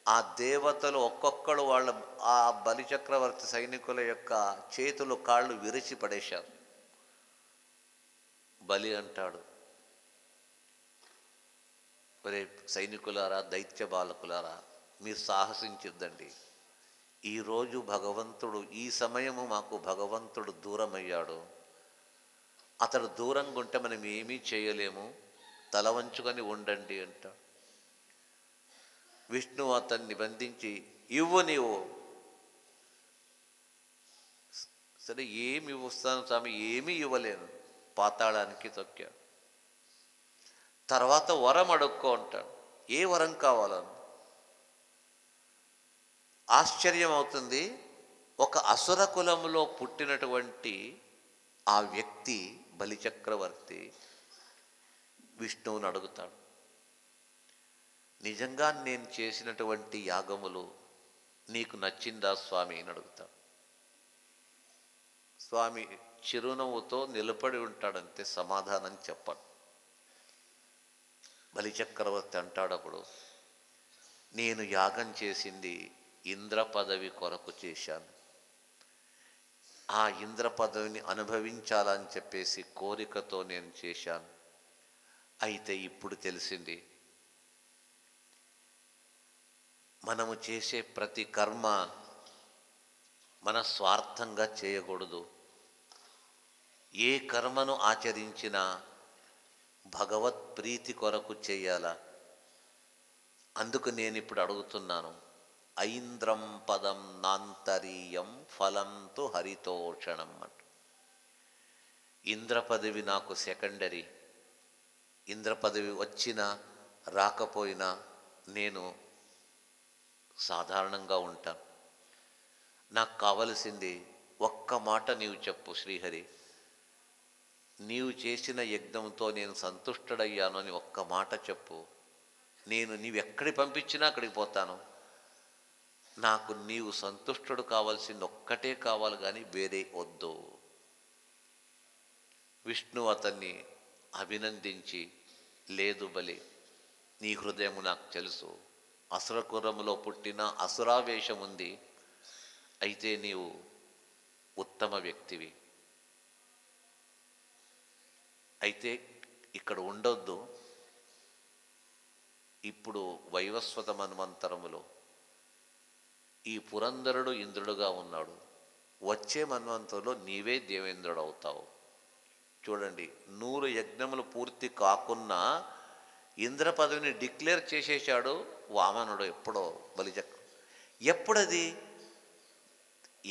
ఆ దేవతలు ఒక్కొక్కడు వాళ్ళ ఆ బలిచక్రవర్తి సైనికుల యొక్క చేతులు కాళ్ళు విరిచి పడేశారు. బలి అంటాడు, ఒరే సైనికులారా, దైత్య బాలకులారా, మీరు సాహసించిద్దండి. ఈరోజు భగవంతుడు, ఈ సమయము మాకు భగవంతుడు దూరమయ్యాడు. అతడు దూరంగా ఉంటే మనం ఏమీ చేయలేము, తల వంచుకొని ఉండండి అంటాడు. విష్ణువు అతన్ని బంధించి, ఇవ్వు నీవు. సరే ఏమి ఇవ్వస్తాను స్వామి, ఏమీ ఇవ్వలేను, పాతాళానికి తొక్కాడు. తర్వాత వరం అడుక్కో అంటాడు. ఏ వరం కావాలను? ఆశ్చర్యం అవుతుంది. ఒక అసుర కులంలో పుట్టినటువంటి ఆ వ్యక్తి బలిచక్రవర్తి విష్ణువుని అడుగుతాడు, నిజంగా నేను చేసినటువంటి యాగములు నీకు నచ్చిందా స్వామి అని అడుగుతాడు. స్వామి చిరునవ్వుతో నిలబడి ఉంటాడంతే, సమాధానం చెప్పాడు. బలిచక్రవర్తి అంటాడప్పుడు, నేను యాగం చేసింది ఇంద్ర పదవి కొరకు చేశాను. ఆ ఇంద్ర పదవిని అనుభవించాలని చెప్పేసి కోరికతో నేను చేశాను. అయితే ఇప్పుడు తెలిసింది, మనము చేసే ప్రతి కర్మ మన స్వార్థంగా చేయకూడదు. ఏ కర్మను ఆచరించినా భగవత్ ప్రీతి కొరకు చేయాలా. అందుకు నేను ఇప్పుడు అడుగుతున్నాను, ఐంద్రం పదం నాంతరీయం ఫలం తు హరితోషణం అంట. ఇంద్ర పదవి నాకు సెకండరీ. ఇంద్ర పదవి వచ్చినా రాకపోయినా నేను సాధారణంగా ఉంటాను. నాకు కావలసింది ఒక్క మాట నీవు చెప్పు శ్రీహరి, నీవు చేసిన యజ్ఞంతో నేను సంతుష్టుడయ్యాను అని ఒక్క మాట చెప్పు. నీవెక్కడికి పంపించినా అక్కడికి పోతాను. నాకు నీవు సంతుష్టుడు కావాల్సింది ఒక్కటే కావాలి, కానీ వేరే వద్దు. విష్ణు అతన్ని అభినందించి, లేదు బలి, నీ హృదయం నాకు తెలుసు, అసురకురములో పుట్టిన అసురావేశం ఉంది, అయితే నీవు ఉత్తమ వ్యక్తివి, అయితే ఇక్కడ ఉండొద్దు. ఇప్పుడు వైవస్వత మన్వంతరములో ఈ పురంధరుడు ఇంద్రుడుగా ఉన్నాడు, వచ్చే మన్వంతరంలో నీవే దేవేంద్రుడు అవుతావు. చూడండి, 100 యజ్ఞములు పూర్తి కాకున్నా ఇంద్ర పదవిని డిక్లేర్ చేసేశాడు వామనుడు. ఎప్పుడో బలిచక్ర, ఎప్పుడది?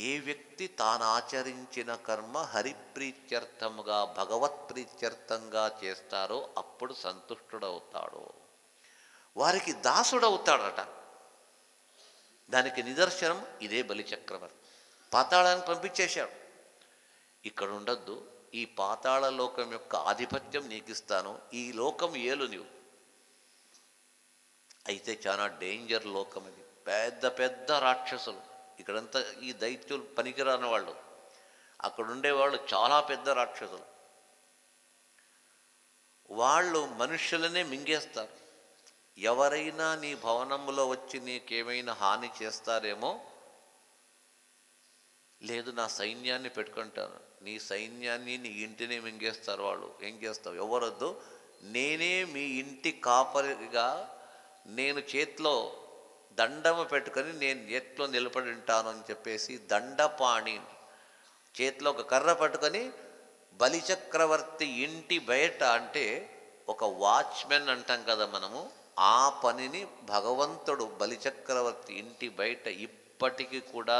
ఏ వ్యక్తి తాను ఆచరించిన కర్మ హరిప్రీత్యర్థముగా, భగవత్ ప్రీత్యర్థంగా చేస్తారో అప్పుడు సంతుష్టుడవుతాడు, వారికి దాసుడవుతాడట. దానికి నిదర్శనం ఇదే బలిచక్రవర్తి. పాతాళానికి పంపించేశాడు, ఇక్కడ ఉండొద్దు, ఈ పాతాళ లోకం యొక్క ఆధిపత్యం నీకు ఇస్తాను, ఈ లోకం ఏలు నీవు. అయితే చాలా డేంజర్ లోకం అది, పెద్ద పెద్ద రాక్షసులు. ఇక్కడంతా ఈ దైత్యులు పనికిరాని వాళ్ళు, అక్కడ ఉండేవాళ్ళు చాలా పెద్ద రాక్షసులు. వాళ్ళు మనుష్యులనే మింగేస్తారు. ఎవరైనా నీ భవనంలో వచ్చి నీకేమైనా హాని చేస్తారేమో, లేదు నా సైన్యాన్ని పెట్టుకుంటాను, నీ సైన్యాన్ని నీ ఇంటిని మింగేస్తారు వాళ్ళు, ఏం చేస్తావు, ఎవరొద్దు, నేనే మీ ఇంటి కాపరిగా నేను చేతిలో దండము పెట్టుకొని నేను చేతిలో నిలబడి ఉంటాను అని చెప్పేసి దండపాణి చేతిలో ఒక కర్ర పట్టుకొని బలిచక్రవర్తి ఇంటి బయట, అంటే ఒక వాచ్మెన్ అంటాం కదా మనము, ఆ పనిని భగవంతుడు బలిచక్రవర్తి ఇంటి బయట ఇప్పటికీ కూడా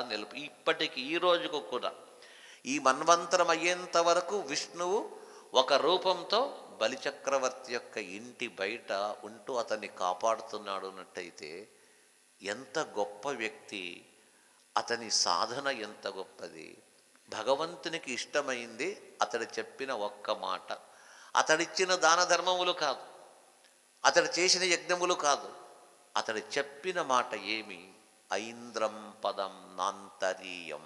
ఇప్పటికి ఈ రోజుకు కూడా ఈ మన్వంతరం అయ్యేంత వరకు విష్ణువు ఒక రూపంతో బలిచక్రవర్తి యొక్క ఇంటి బయట ఉంటూ అతన్ని కాపాడుతున్నాడు అన్నట్టయితే ఎంత గొప్ప వ్యక్తి, అతని సాధన ఎంత గొప్పది. భగవంతునికి ఇష్టమైంది అతడు చెప్పిన ఒక్క మాట, అతడిచ్చిన దాన ధర్మములు కాదు, అతడు చేసిన యజ్ఞములు కాదు, అతడు చెప్పిన మాట ఏమి, ఐంద్రం పదం నాంతరీయం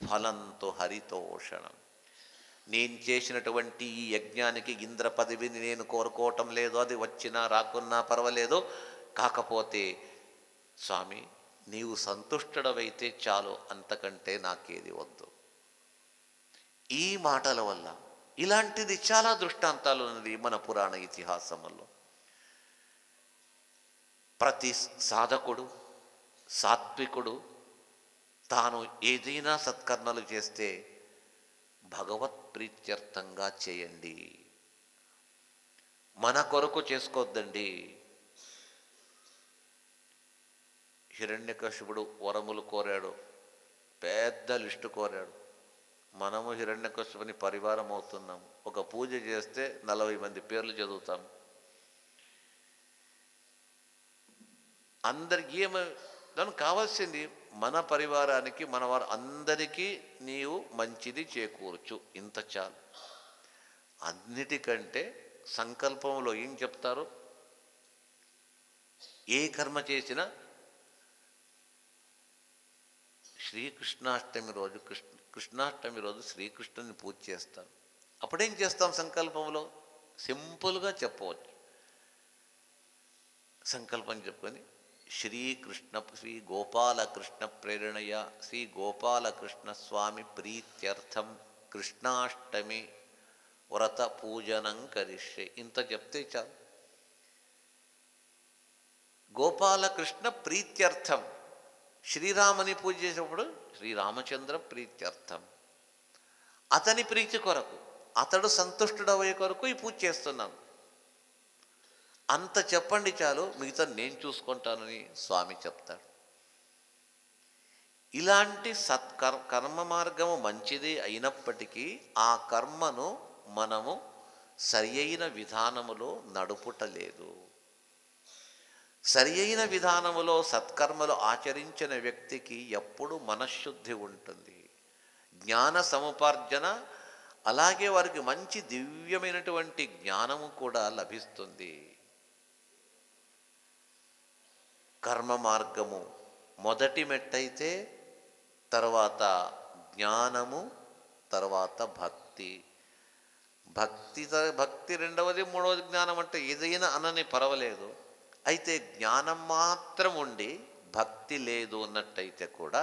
ఫలంతో హరితోషణం. నేను చేసినటువంటి ఈ యజ్ఞానికి ఇంద్ర పదవిని నేను కోరుకోవటం లేదు, అది వచ్చినా రాకున్నా పర్వాలేదు, కాకపోతే స్వామి నీవు సంతుష్టడవైతే చాలు, అంతకంటే నాకేది వద్దు. ఈ మాటల వల్ల ఇలాంటిది చాలా దృష్టాంతాలు ఉన్నది మన పురాణ ఇతిహాసంలో. ప్రతి సాధకుడు సాత్వికుడు తాను ఏదైనా సత్కర్మలు చేస్తే భగవత్ ప్రీత్యర్థంగా చేయండి, మన కొరకు చేసుకోవద్దండి. హిరణ్యకశిపుడు వరములు కోరాడు, పెద్ద లిస్టు కోరాడు. మనము హిరణ్యకశిపుని పరివారం అవుతున్నాం. ఒక పూజ చేస్తే 40 మంది పేర్లు చదువుతాం. అందరికి దానికి కావాల్సింది మన పరివారానికి, మన వారు అందరికీ నీవు మంచిది చేకూర్చు, ఇంత చాలు. అన్నిటికంటే సంకల్పంలో ఏం చెప్తారు, ఏ కర్మ చేసినా శ్రీకృష్ణాష్టమి రోజు కృష్ణాష్టమి రోజు శ్రీకృష్ణుని పూజ చేస్తాం. అప్పుడేం చేస్తాం, సంకల్పంలో సింపుల్గా చెప్పవచ్చు. సంకల్పం చెప్పుకొని శ్రీ గోపాలకృష్ణ ప్రేరణయ శ్రీ గోపాలకృష్ణ స్వామి ప్రీత్యర్థం కృష్ణాష్టమి వ్రత పూజనం కరిష్యే, ఇంత చెప్తే చాలు. గోపాలకృష్ణ ప్రీత్యర్థం, శ్రీరాముని పూజ చేసినప్పుడు శ్రీరామచంద్ర ప్రీత్యర్థం, అతని ప్రీతి కొరకు, అతడు సంతుష్టుడయ్యే కొరకు ఈ పూజ చేస్తున్నాను, అంత చెప్పండి చాలు, మిగతా నేను చూసుకుంటానని స్వామి చెప్తాడు. ఇలాంటి కర్మ మార్గము మంచిది అయినప్పటికీ ఆ కర్మను మనము సరి అయిన విధానములో నడుపుటలేదు. సరి అయిన విధానములో సత్కర్మలు ఆచరించిన వ్యక్తికి ఎప్పుడు మనశ్శుద్ధి ఉంటుంది, జ్ఞాన సముపార్జన, అలాగే వారికి మంచి దివ్యమైనటువంటి జ్ఞానము కూడా లభిస్తుంది. కర్మ మార్గము మొదటి మెట్టయితే తర్వాత జ్ఞానము, తర్వాత భక్తి. భక్తి రెండవది, మూడవది జ్ఞానం. అంటే ఏదైనా అనని పర్వాలేదు. అయితే జ్ఞానం మాత్రం ఉండి భక్తి లేదు అన్నట్టయితే కూడా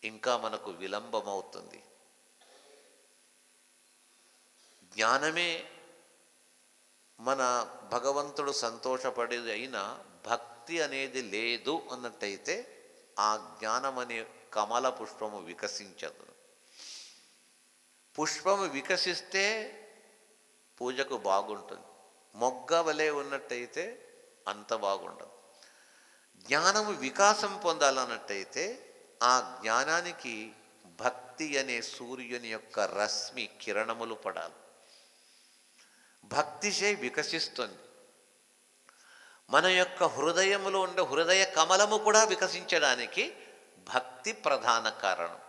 ఇంకా మనకు విలంబం అవుతుంది. జ్ఞానమే మన భగవంతుడు సంతోషపడేది అయినా భక్తి అనేది లేదు అన్నట్టయితే ఆ జ్ఞానం అనే కమల పుష్పము వికసించదు. పుష్పము వికసిస్తే పూజకు బాగుంటుంది, మొగ్గ వలె ఉన్నట్టయితే అంత బాగుండదు. జ్ఞానము వికాసం పొందాలన్నట్టయితే ఆ జ్ఞానానికి భక్తి అనే సూర్యుని యొక్క రశ్మి కిరణములు పడాలి. భక్తిచే వికసిస్తుంది. మన యొక్క హృదయములో ఉండే హృదయ కమలము కూడా వికసించడానికి భక్తి ప్రధాన కారణం.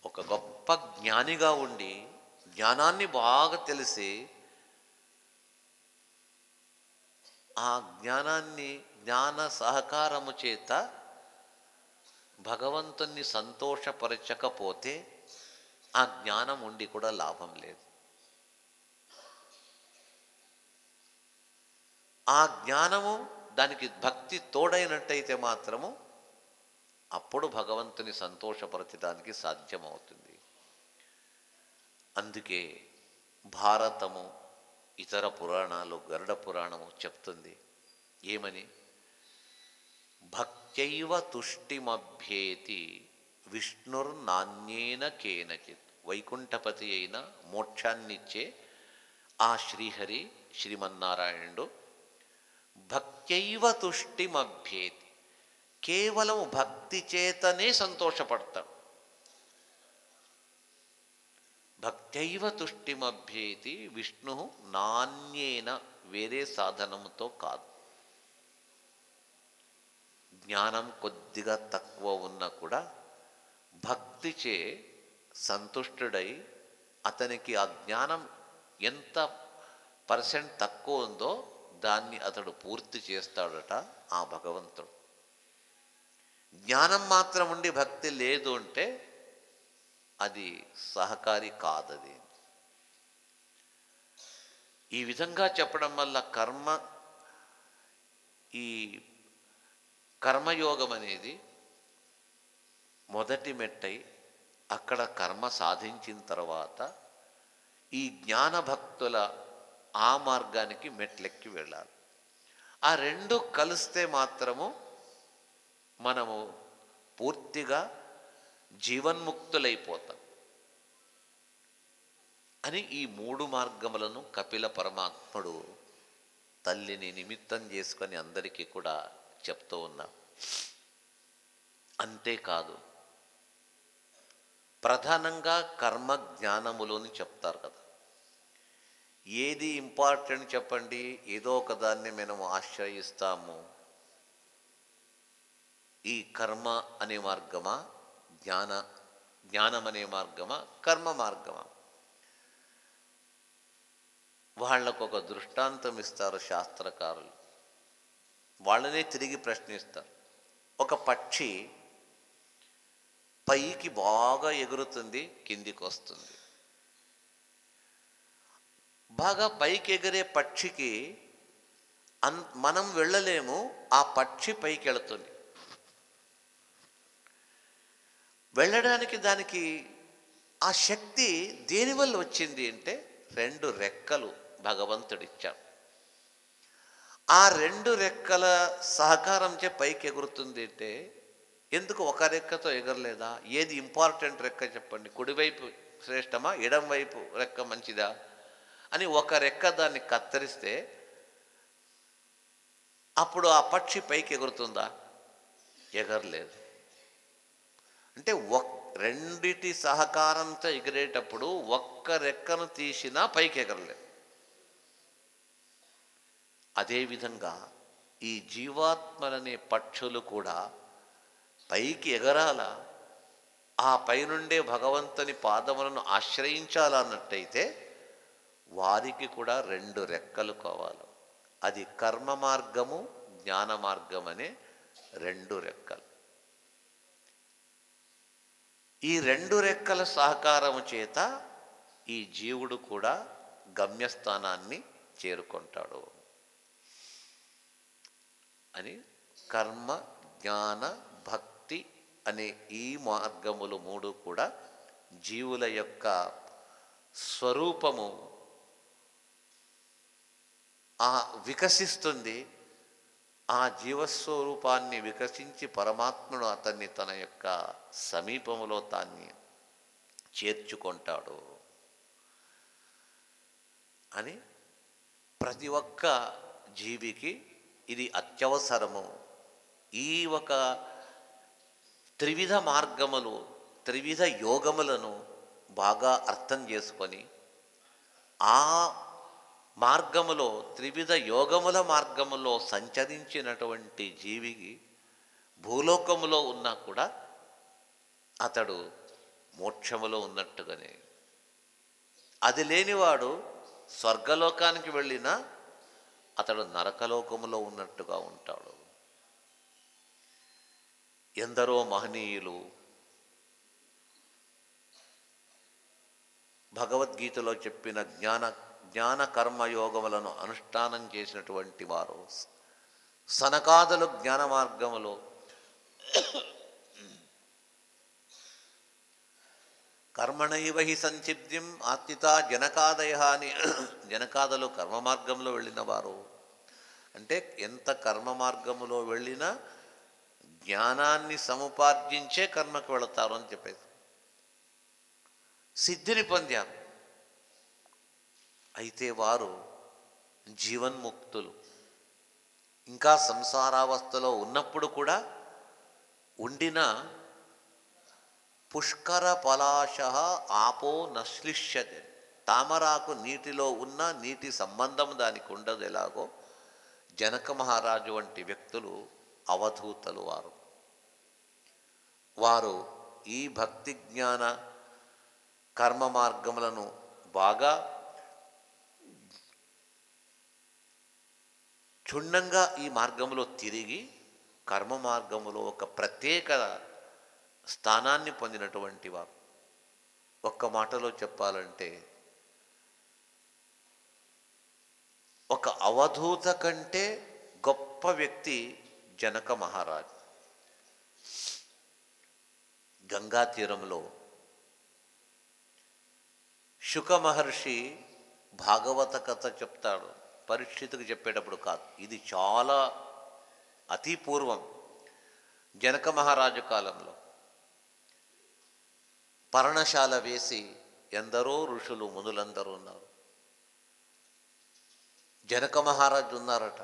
ఒక గొప్ప జ్ఞానిగా ఉండి జ్ఞానాన్ని బాగా తెలిసి ఆ జ్ఞాన సహకారము చేత భగవంతుణ్ణి సంతోషపరచకపోతే ఆ జ్ఞానం ఉండి కూడా లాభం లేదు. ఆ జ్ఞానము దానికి భక్తి తోడైనట్టయితే మాత్రము అప్పుడు భగవంతుని సంతోషపరచడానికి సాధ్యమవుతుంది. అందుకే భారతము, ఇతర పురాణాలు, గరుడ పురాణము చెప్తుంది ఏమని? భక్త్యైవ తుష్టిమభ్యేతి విష్ణుర్నాణ్యేన కేనచిత్. వైకుంఠపతి అయిన మోక్షాన్నిచ్చే ఆ శ్రీహరి శ్రీమన్నారాయణుడు భక్త్యైవ తుష్టిమభ్యేతి, కేవలం భక్తి చేతనే సంతోషపడతాడు. భక్త్యైవ తుష్టిమభ్యేతి విష్ణు నాణ్యేన, వేరే సాధనంతో కాదు. జ్ఞానం కొద్దిగా తక్కువ ఉన్నా కూడా భక్తిచే సంతుష్టుడై అతనికి ఆ జ్ఞానం ఎంత పర్సెంట్ తక్కువ ఉందో దాన్ని అతడు పూర్తి చేస్తాడట ఆ భగవంతుడు. జ్ఞానం మాత్రం ఉండి భక్తి లేదు అంటే అది సహకారి కాదది. ఈ విధంగా చెప్పడం వల్ల ఈ కర్మయోగం అనేది మొదటి మెట్టై అక్కడ కర్మ సాధించిన తర్వాత ఈ జ్ఞాన భక్తుల ఆ మార్గానికి మెట్లెక్కి వెళ్ళాలి. ఆ రెండు కలిస్తే మాత్రము మనము పూర్తిగా జీవన్ముక్తులైపోతాం అని ఈ మూడు మార్గములను కపిల పరమాత్ముడు తల్లిని నిమిత్తం చేసుకొని అందరికీ కూడా చెప్తూ ఉన్నాం. అంతేకాదు, ప్రధానంగా కర్మ జ్ఞానములోని చెప్తారు కదా. ఏది ఇంపార్టెంట్ చెప్పండి? ఏదో ఒకదాన్ని మేము ఆశ్రయిస్తాము. ఈ కర్మ అనే మార్గమా, జ్ఞానం అనే మార్గమా, కర్మ మార్గమా? వాళ్లకు ఒక దృష్టాంతం ఇస్తారు శాస్త్రకారులు. వాళ్ళనే తిరిగి ప్రశ్నిస్తారు. ఒక పక్షి పైకి బాగా ఎగురుతుంది, కిందికి వస్తుంది. బాగా పైకి ఎగిరే పక్షికి మనం వెళ్ళలేము, ఆ పక్షి పైకి వెళుతుంది. వెళ్ళడానికి దానికి ఆ శక్తి దేనివల్ల వచ్చింది అంటే 2 రెక్కలు భగవంతుడిచ్చాడు. ఆ 2 రెక్కల సహకారంచే పైకి ఎగురుతుంది అంటే ఎందుకు ఒక రెక్కతో ఎగరలేదా? ఏది ఇంపార్టెంట్ రెక్క చెప్పండి? కుడివైపు శ్రేష్టమా, ఎడం వైపు రెక్క మంచిదా అని ఒక రెక్క దాన్ని కత్తిరిస్తే అప్పుడు ఆ పక్షి పైకి ఎగురుతుందా? ఎగరలేదు. అంటే రెండిటి సహకారంతో ఎగిరేటప్పుడు ఒక్క రెక్కను తీసినా పైకి ఎగరలేదు. అదేవిధంగా ఈ జీవాత్మలనే పక్షులు కూడా పైకి ఎగరాల, ఆ పైనుండే భగవంతుని పాదములను ఆశ్రయించాలన్నట్టయితే వారికి కూడా 2 రెక్కలు కావాలి. అది కర్మ మార్గము, జ్ఞాన మార్గం అనే 2 రెక్కలు. ఈ 2 రెక్కల సహకారము చేత ఈ జీవుడు కూడా గమ్యస్థానాన్ని చేరుకుంటాడు అని కర్మ, జ్ఞాన, భక్తి అనే ఈ మార్గములు 3 కూడా జీవుల యొక్క స్వరూపము వికసిస్తుంది. ఆ జీవస్వరూపాన్ని వికసించి పరమాత్ముడు అతన్ని తన యొక్క సమీపములో తాన్ని చేర్చుకుంటాడు అని ప్రతి ఒక్క జీవికి ఇది అత్యవసరము. ఈ ఒక త్రివిధ మార్గములు, త్రివిధ యోగములను బాగా అర్థం చేసుకొని ఆ మార్గములో, త్రివిధ యోగముల మార్గములో సంచరించినటువంటి జీవికి భూలోకములో ఉన్నా కూడా అతడు మోక్షములో ఉన్నట్టుగానే, అది లేనివాడు స్వర్గలోకానికి వెళ్ళినా అతడు నరకలోకములో ఉన్నట్టుగా ఉంటాడు. ఎందరో మహనీయులు భగవద్గీతలో చెప్పిన జ్ఞాన కర్మయోగములను అనుష్ఠానం చేసినటువంటి వారు. సనకాదులు జ్ఞాన మార్గములో కర్మణైవ హి సంసిద్ధిం ఆత్మిత జనకాదయ అని జనకాదులు కర్మ మార్గంలో వెళ్ళిన వారు. అంటే ఎంత కర్మ మార్గములో వెళ్ళినా జ్ఞానాన్ని సముపార్జించే కర్మకు వెళతారు అని చెప్పేసి సిద్ధిని పొందారు. అయితే వారు జీవన్ముక్తులు. ఇంకా సంసారావస్థలో ఉన్నప్పుడు కూడా ఉండిన పుష్కర పలాశ ఆపో నశ్లిష్యతే, తామరాకు నీటిలో ఉన్న నీటి సంబంధం దానికి ఉండదు ఎలాగో జనక మహారాజు వంటి వ్యక్తులు అవధూతలు. వారు ఈ భక్తి జ్ఞాన కర్మ మార్గములను బాగా క్షుణ్ణంగా ఈ మార్గంలో తిరిగి కర్మ మార్గములో ఒక ప్రత్యేక స్థానాన్ని పొందినటువంటి వారు. ఒక్క మాటలో చెప్పాలంటే ఒక అవధూత కంటే గొప్ప వ్యక్తి జనక మహారాజు. గంగా తీరంలో శుక మహర్షి భాగవత కథ చెప్తాడు. పరీక్షితుకు చెప్పేటప్పుడు కాదు, ఇది చాలా అతి పూర్వం జనక మహారాజు కాలంలో పర్ణశాల వేసి ఎందరో ఋషులు మునులందరూ ఉన్నారు. జనక మహారాజు ఉన్నారట.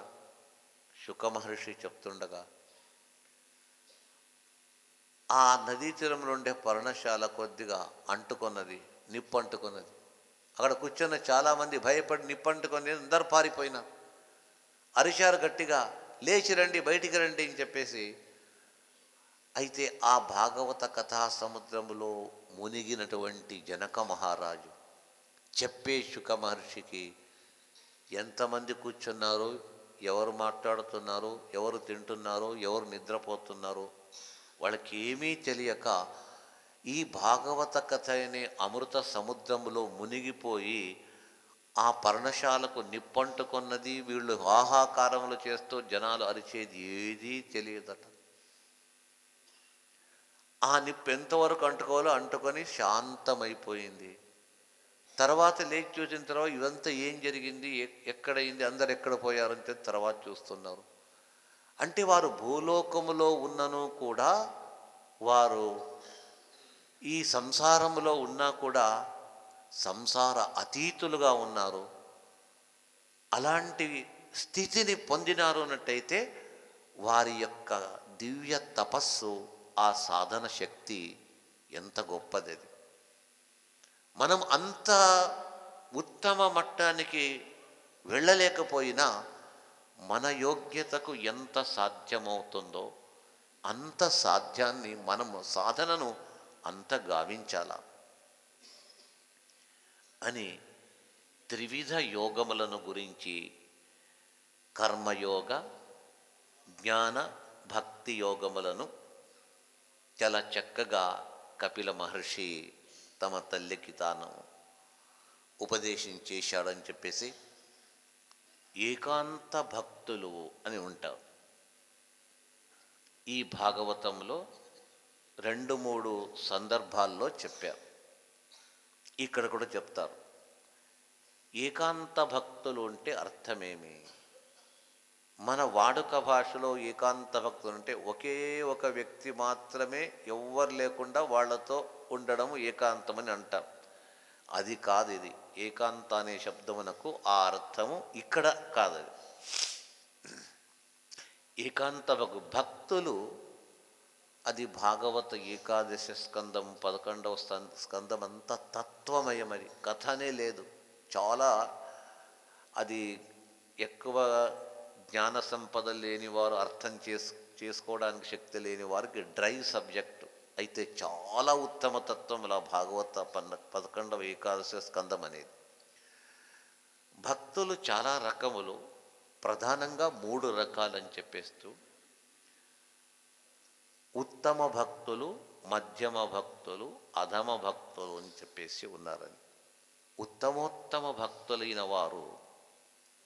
శుక మహర్షి చెప్తుండగా ఆ నదీ తీరంలో ఉండే పర్ణశాల కొద్దిగా అంటుకున్నది, నిప్పు అంటుకున్నది. అక్కడ కూర్చున్న చాలామంది భయపడి నిప్పు అంటుకొని అందరు పారిపోయినారు. అరిచారు గట్టిగా, లేచి రండి, బయటికి రండి అని చెప్పేసి. అయితే ఆ భాగవత కథా సముద్రంలో మునిగినటువంటి జనక మహారాజు చెప్పే శుక మహర్షికి ఎంతమంది కూర్చున్నారో, ఎవరు మాట్లాడుతున్నారో, ఎవరు తింటున్నారో, ఎవరు నిద్రపోతున్నారో వాళ్ళకి ఏమీ తెలియక ఈ భాగవత కథ అనే అమృత సముద్రంలో మునిగిపోయి ఆ పర్ణశాలకు నిప్పంటుకున్నది, వీళ్ళు ఆహాకారములు చేస్తూ జనాలు అరిచేది ఏదీ తెలియదట. ఆ నిప్పు ఎంతవరకు అంటుకోవాలో అంటుకొని శాంతమైపోయింది. తర్వాత లేచి చూసిన తర్వాత ఇదంతా ఏం జరిగింది, ఎక్కడైంది, అందరు ఎక్కడ పోయారంటే తర్వాత చూస్తున్నారు. అంటే వారు భూలోకములో ఉన్నను కూడా, వారు ఈ సంసారములో ఉన్నా కూడా సంసార అతీతులుగా ఉన్నారు. అలాంటి స్థితిని పొందినారు అన్నట్టయితే వారి యొక్క దివ్య తపస్సు, ఆ సాధన శక్తి ఎంత గొప్పది. మనం అంత ఉత్తమ మట్టానికి వెళ్ళలేకపోయినా మన యోగ్యతకు ఎంత సాధ్యమవుతుందో అంత సాధ్యాన్ని మనము సాధనను అంత గావించాలా అని త్రివిధ యోగములను గురించి కర్మయోగ, జ్ఞాన, భక్తి యోగములను చాలా చక్కగా కపిల మహర్షి తమ తల్లికి తాను ఉపదేశం చేశాడని చెప్పేసి ఏకాంత భక్తులు అని ఉంటారు. ఈ భాగవతంలో 2-3 సందర్భాల్లో చెప్పారు. ఇక్కడ కూడా చెప్తారు. ఏకాంత భక్తులు అంటే అర్థమేమి? మన వాడుక భాషలో ఏకాంత భక్తులు అంటే ఒకే ఒక వ్యక్తి మాత్రమే, ఎవ్వరు లేకుండా వాళ్ళతో ఉండడం ఏకాంతమని అంటారు. అది కాదు. ఇది ఏకాంత అనే శబ్దమునకు ఆ అర్థము ఇక్కడ కాదు. ఏకాంత భక్తులు అది భాగవత ఏకాదశ స్కందం 11వ స్కందం అంతా తత్వమయమని, కథనే లేదు. చాలా అది ఎక్కువ జ్ఞాన సంపద లేని వారు, అర్థం చేసుకోవడానికి శక్తి లేని వారికి డ్రై సబ్జెక్టు. అయితే చాలా ఉత్తమ తత్వముల భాగవత 11వ ఏకాదశ స్కందం అనేది. భక్తులు చాలా రకములు, ప్రధానంగా 3 రకాలని చెప్పేస్తూ ఉత్తమ భక్తులు, మధ్యమ భక్తులు, అధమ భక్తులు అని చెప్పేసి ఉన్నారని. ఉత్తమోత్తమ భక్తులైన వారు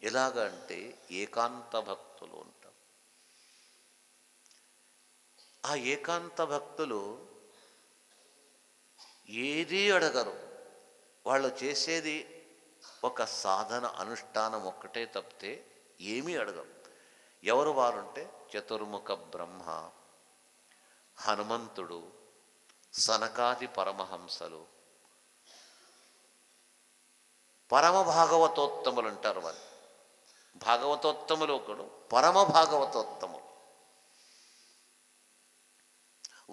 ఎలాగంటే ఏకాంత భక్తులు ఉంటారు. ఆ ఏకాంత భక్తులు ఏదీ అడగరు. వాళ్ళు చేసేది ఒక సాధన అనుష్ఠానం ఒక్కటే తప్పితే ఏమీ అడగరు. ఎవరు వారుంటే చతుర్ముఖ బ్రహ్మ, హనుమంతుడు, సనకాది పరమహంసలు, పరమ భాగవతోత్తములు అంటారు. వాళ్ళు భాగవతోత్తములు ఒకడు, పరమ భాగవతోత్తములు.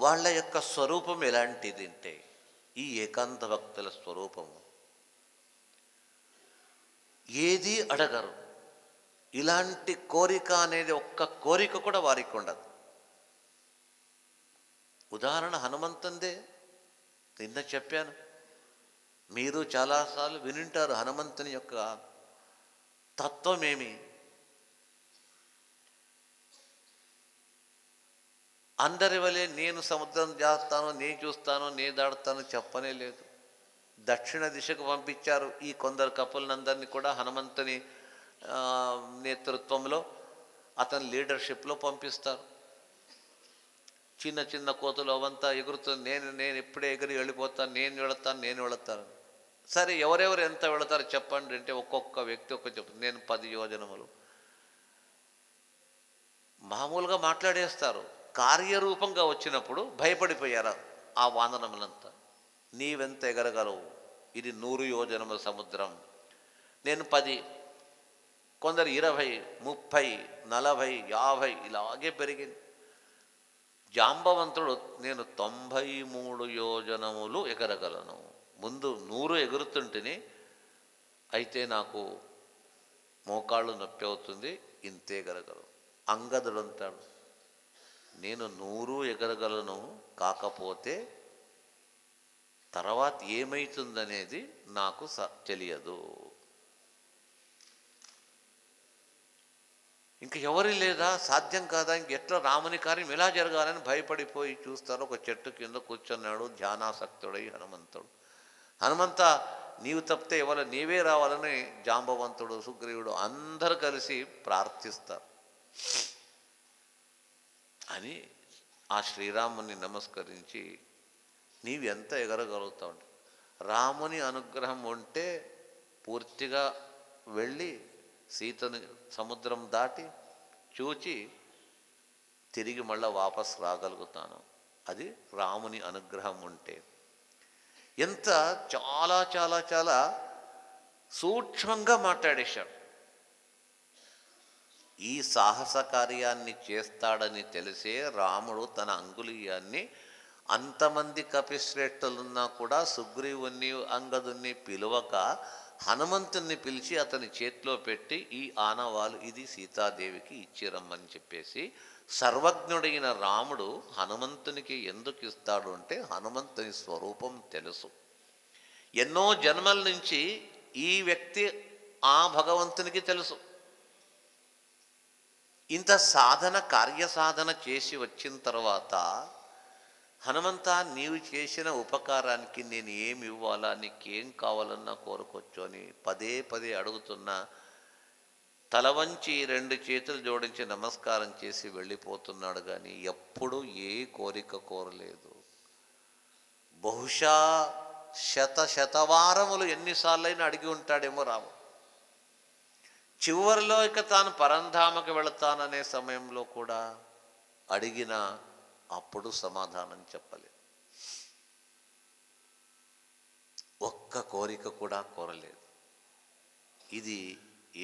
వాళ్ళ యొక్క స్వరూపం ఎలాంటిది అంటే ఈ ఏకాంత భక్తుల స్వరూపము ఏదీ అడగరు. ఇలాంటి కోరిక అనేది ఒక్క కోరిక కూడా వారికి ఉండదు. ఉదాహరణ హనుమంతుందే. నిన్న చెప్పాను, మీరు చాలాసార్లు వినింటారు హనుమంతుని యొక్క తత్వమేమి. అందరి వలె నేను సముద్రం చేస్తాను, నేను చూస్తాను, నేను దాడుతాను చెప్పనే లేదు. దక్షిణ దిశకు పంపించారు ఈ కొందరు కపులందరినీ కూడా హనుమంతుని నేతృత్వంలో, అతని లీడర్షిప్లో పంపిస్తారు. చిన్న చిన్న కోతులు అవంతా ఎగురుతుంది, నేను ఎప్పుడే ఎగిరి వెళ్ళిపోతాను, నేను వెళతాను. సరే ఎవరెవరు ఎంత వెళతారో చెప్పండి అంటే ఒక్కొక్క వ్యక్తి చెప్తారు. నేను 10 యోజనములు మామూలుగా మాట్లాడేస్తారు. కార్యరూపంగా వచ్చినప్పుడు భయపడిపోయారు ఆ వానరములంతా. నీవెంత ఎగరగలవు, ఇది 100 యోజనముల సముద్రం, నేను 10, కొందరు 20, 30, 40, 50 ఇలాగే పెరిగింది. జాంబవంతుడు నేను 93 యోజనములు ఎగరగలను, ముందు 100 ఎగురుతుంటేనే అయితే నాకు మోకాళ్ళు నొప్పి అవుతుంది, ఇంతే ఎగరగలను. అంగదుడు అంటాడు, నేను 100 ఎగరగలను, కాకపోతే తర్వాత ఏమవుతుందనేది నాకు తెలియదు. ఇంక ఎవరి లేదా, సాధ్యం కాదా, ఇంకెట్లా రాముని కార్యం ఎలా జరగాలని భయపడిపోయి చూస్తారు. ఒక చెట్టు కింద కూర్చున్నాడు ధ్యానాసక్తుడై హనుమంతుడు. హనుమంత నీవు తప్పితే ఎవరు, నీవే రావాలని జాంబవంతుడు, సుగ్రీవుడు అందరూ కలిసి ప్రార్థిస్తారు. అని ఆ శ్రీరాముని నమస్కరించి నీవు ఎంత ఎగరగలుగుతావు, రాముని అనుగ్రహం ఉంటే పూర్తిగా వెళ్ళి సీతను సముద్రం దాటి చూచి తిరిగి మళ్ళీ వాపస్ రాగలుగుతాను, అది రాముని అనుగ్రహం ఉంటే. ఎంత చాలా చాలా చాలా సూక్ష్మంగా మాట్లాడేశాడు. ఈ సాహస కార్యాన్ని చేస్తాడని తెలిసే రాముడు తన అంగుళీయాన్ని అంతమంది కపిశ్రేష్ఠులున్నా కూడా సుగ్రీవుని అంగదుని పిలువక హనుమంతుని పిలిచి అతని చేతిలో పెట్టి ఈ ఆనవాలు ఇది సీతాదేవికి ఇచ్చిరమ్మని చెప్పేసి, సర్వజ్ఞుడైన రాముడు హనుమంతునికి ఎందుకు ఇస్తాడు అంటే హనుమంతుని స్వరూపం తెలుసు. ఎన్నో జన్మల నుంచి ఈ వ్యక్తి ఆ భగవంతునికి తెలుసు. ఇంత సాధన కార్యసాధన చేసి వచ్చిన తర్వాత హనుమంత నీవు చేసిన ఉపకారానికి నేను ఏమి ఇవ్వాలా, నీకేం కావాలన్నా కోరుకోవచ్చు అని పదే పదే అడుగుతున్నా తల వంచి 2 చేతులు జోడించి నమస్కారం చేసి వెళ్ళిపోతున్నాడు. కానీ ఎప్పుడు ఏ కోరిక కోరలేదు. బహుశా శతవారములు ఎన్నిసార్లైనా అడిగి ఉంటాడేమో రాము. చివరిలో ఇక తాను పరంధామకి వెళతాననే సమయంలో కూడా అడిగిన అప్పుడు సమాధానం చెప్పలేదు. ఒక్క కోరిక కూడా కోరలేదు. ఇది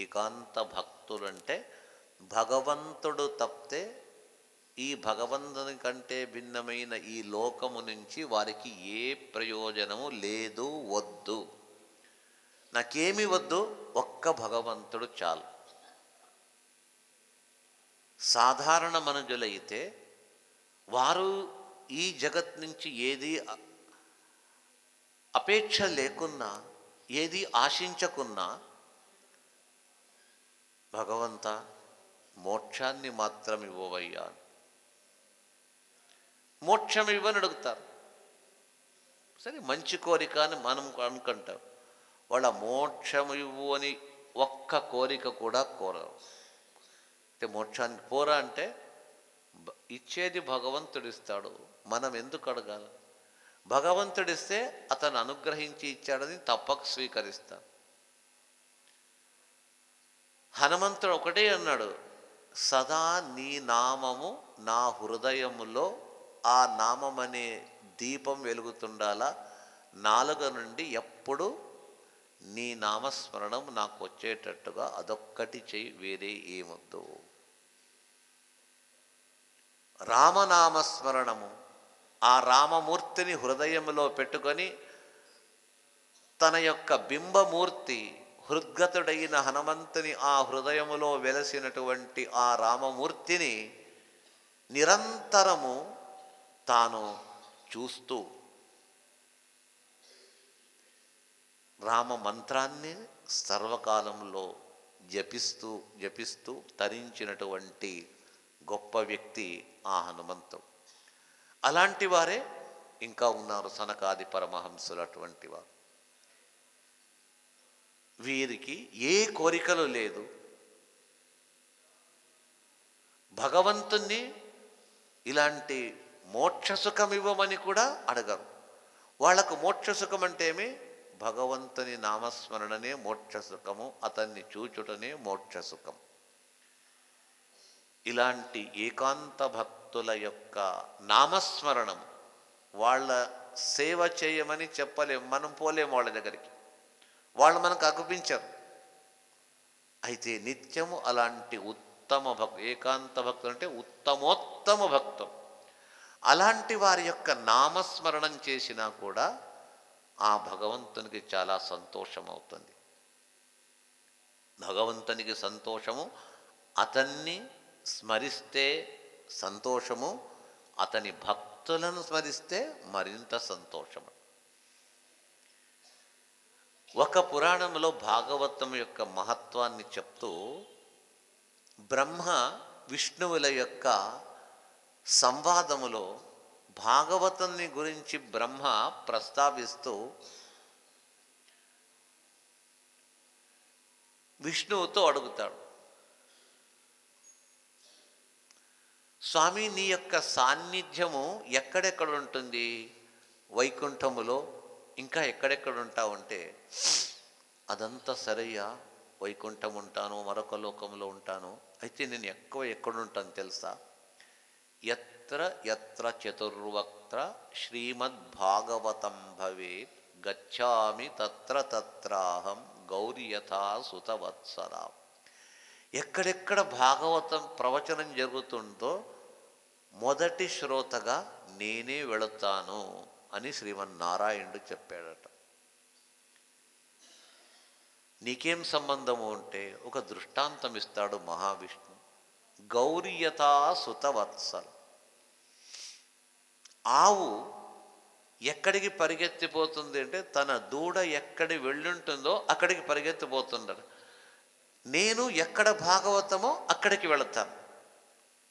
ఏకాంత భక్తులంటే భగవంతుడు తప్పితే ఈ భగవంతుని కంటే భిన్నమైన ఈ లోకము నుంచి వారికి ఏ ప్రయోజనము లేదు, వద్దు. నాకేమి వద్దు, ఒక్క భగవంతుడు చాలు. సాధారణ మనుజులైతే వారు ఈ జగత్ నుంచి ఏది అపేక్ష లేకున్నా, ఏది ఆశించకున్నా, భగవంత మోక్షాన్ని మాత్రం ఇవ్వవయ్యా, మోక్షం ఇవ్వని అడుగుతారు. సరే మంచి కోరిక అని మనం అనుకుంటాం. వాళ్ళ మోక్షము ఇవ్వు అని ఒక్క కోరిక కూడా కోరరు. అంటే మోక్షానికి పోరా అంటే ఇచ్చేది భగవంతుడిస్తాడు, మనం ఎందుకు అడగాలి? భగవంతుడిస్తే అతను అనుగ్రహించి ఇచ్చాడని తప్పక స్వీకరిస్తాను. హనుమంతుడు ఒకటే అన్నాడు, సదా నీ నామము నా హృదయములో, ఆ నామమనే దీపం వెలుగుతుండాలా, నాలుక నుండి ఎప్పుడు నీ నామస్మరణం నాకు వచ్చేటట్టుగా అదొక్కటి చెయ్యి, వేరే ఏమొద్దు. రామనామస్మరణము, ఆ రామమూర్తిని హృదయంలో పెట్టుకొని తన యొక్క బింబమూర్తి హృద్గతుడైన హనుమంతుని ఆ హృదయములో వెలసినటువంటి ఆ రామమూర్తిని నిరంతరము తాను చూస్తూ రామ మంత్రాన్ని సర్వకాలంలో జపిస్తూ తరించినటువంటి గొప్ప వ్యక్తి ఆ హనుమంతుడు. అలాంటి వారే ఇంకా ఉన్నారు, సనకాది పరమహంసులు. అటువంటి వారు వీరికి ఏ కోరికలు లేదు, భగవంతుణ్ణి ఇలాంటి మోక్షసుఖం ఇవ్వమని కూడా అడగరు. వాళ్లకు మోక్షసుఖం అంటేమి, భగవంతుని నామస్మరణనే మోక్షసుఖము, అతన్ని చూచుటనే మోక్షసుఖం. ఇలాంటి ఏకాంత భక్తుల యొక్క నామస్మరణం, వాళ్ళ సేవ చేయమని చెప్పలేం, మనం పోలేం వాళ్ళ దగ్గరికి, వాళ్ళు మనకు అగుపించరు. అయితే నిత్యము అలాంటి ఉత్తమ ఏకాంత భక్తులు అంటే ఉత్తమోత్తమ భక్తులు, అలాంటి వారి యొక్క నామస్మరణం చేసినా కూడా ఆ భగవంతునికి చాలా సంతోషం అవుతుంది. భగవంతునికి సంతోషము, అతన్ని స్మరిస్తే సంతోషము, అతని భక్తులను స్మరిస్తే మరింత సంతోషము. ఒక పురాణంలో భాగవతం యొక్క మహత్వాన్ని చెప్తూ బ్రహ్మ విష్ణువుల యొక్క సంవాదములో భాగవతాన్ని గురించి బ్రహ్మ ప్రస్తావిస్తూ విష్ణువుతో అడుగుతాడు, స్వామి నీ యొక్క సాన్నిధ్యము ఎక్కడెక్కడ ఉంటుంది? వైకుంఠములో, ఇంకా ఎక్కడెక్కడ ఉంటావు అంటే, అదంతా సరయ్యా, వైకుంఠం ఉంటాను, మరొక లోకంలో ఉంటాను. అయితే నేను ఎక్కడుంటాను తెలుసా? ఎత్ర ఎత్ర చతుర్వక్త్ర శ్రీమద్భాగవతం భవేత్ గచ్ఛామి తత్ర తత్రాహం గౌరియథా సుతవత్సరా. ఎక్కడెక్కడ భాగవతం ప్రవచనం జరుగుతుందో మొదటి శ్రోతగా నేనే వెళుతాను అని శ్రీమన్నారాయణుడు చెప్పాడట. నీకేం సంబంధము అంటే ఒక దృష్టాంతం ఇస్తాడు మహావిష్ణు. గౌరియథా సుతవత్సల, ఆవు ఎక్కడికి పరిగెత్తిపోతుంది అంటే తన దూడ ఎక్కడి వెళ్ళుంటుందో అక్కడికి పరిగెత్తిపోతుండడు. నేను ఎక్కడ భాగవతమో అక్కడికి వెళతాను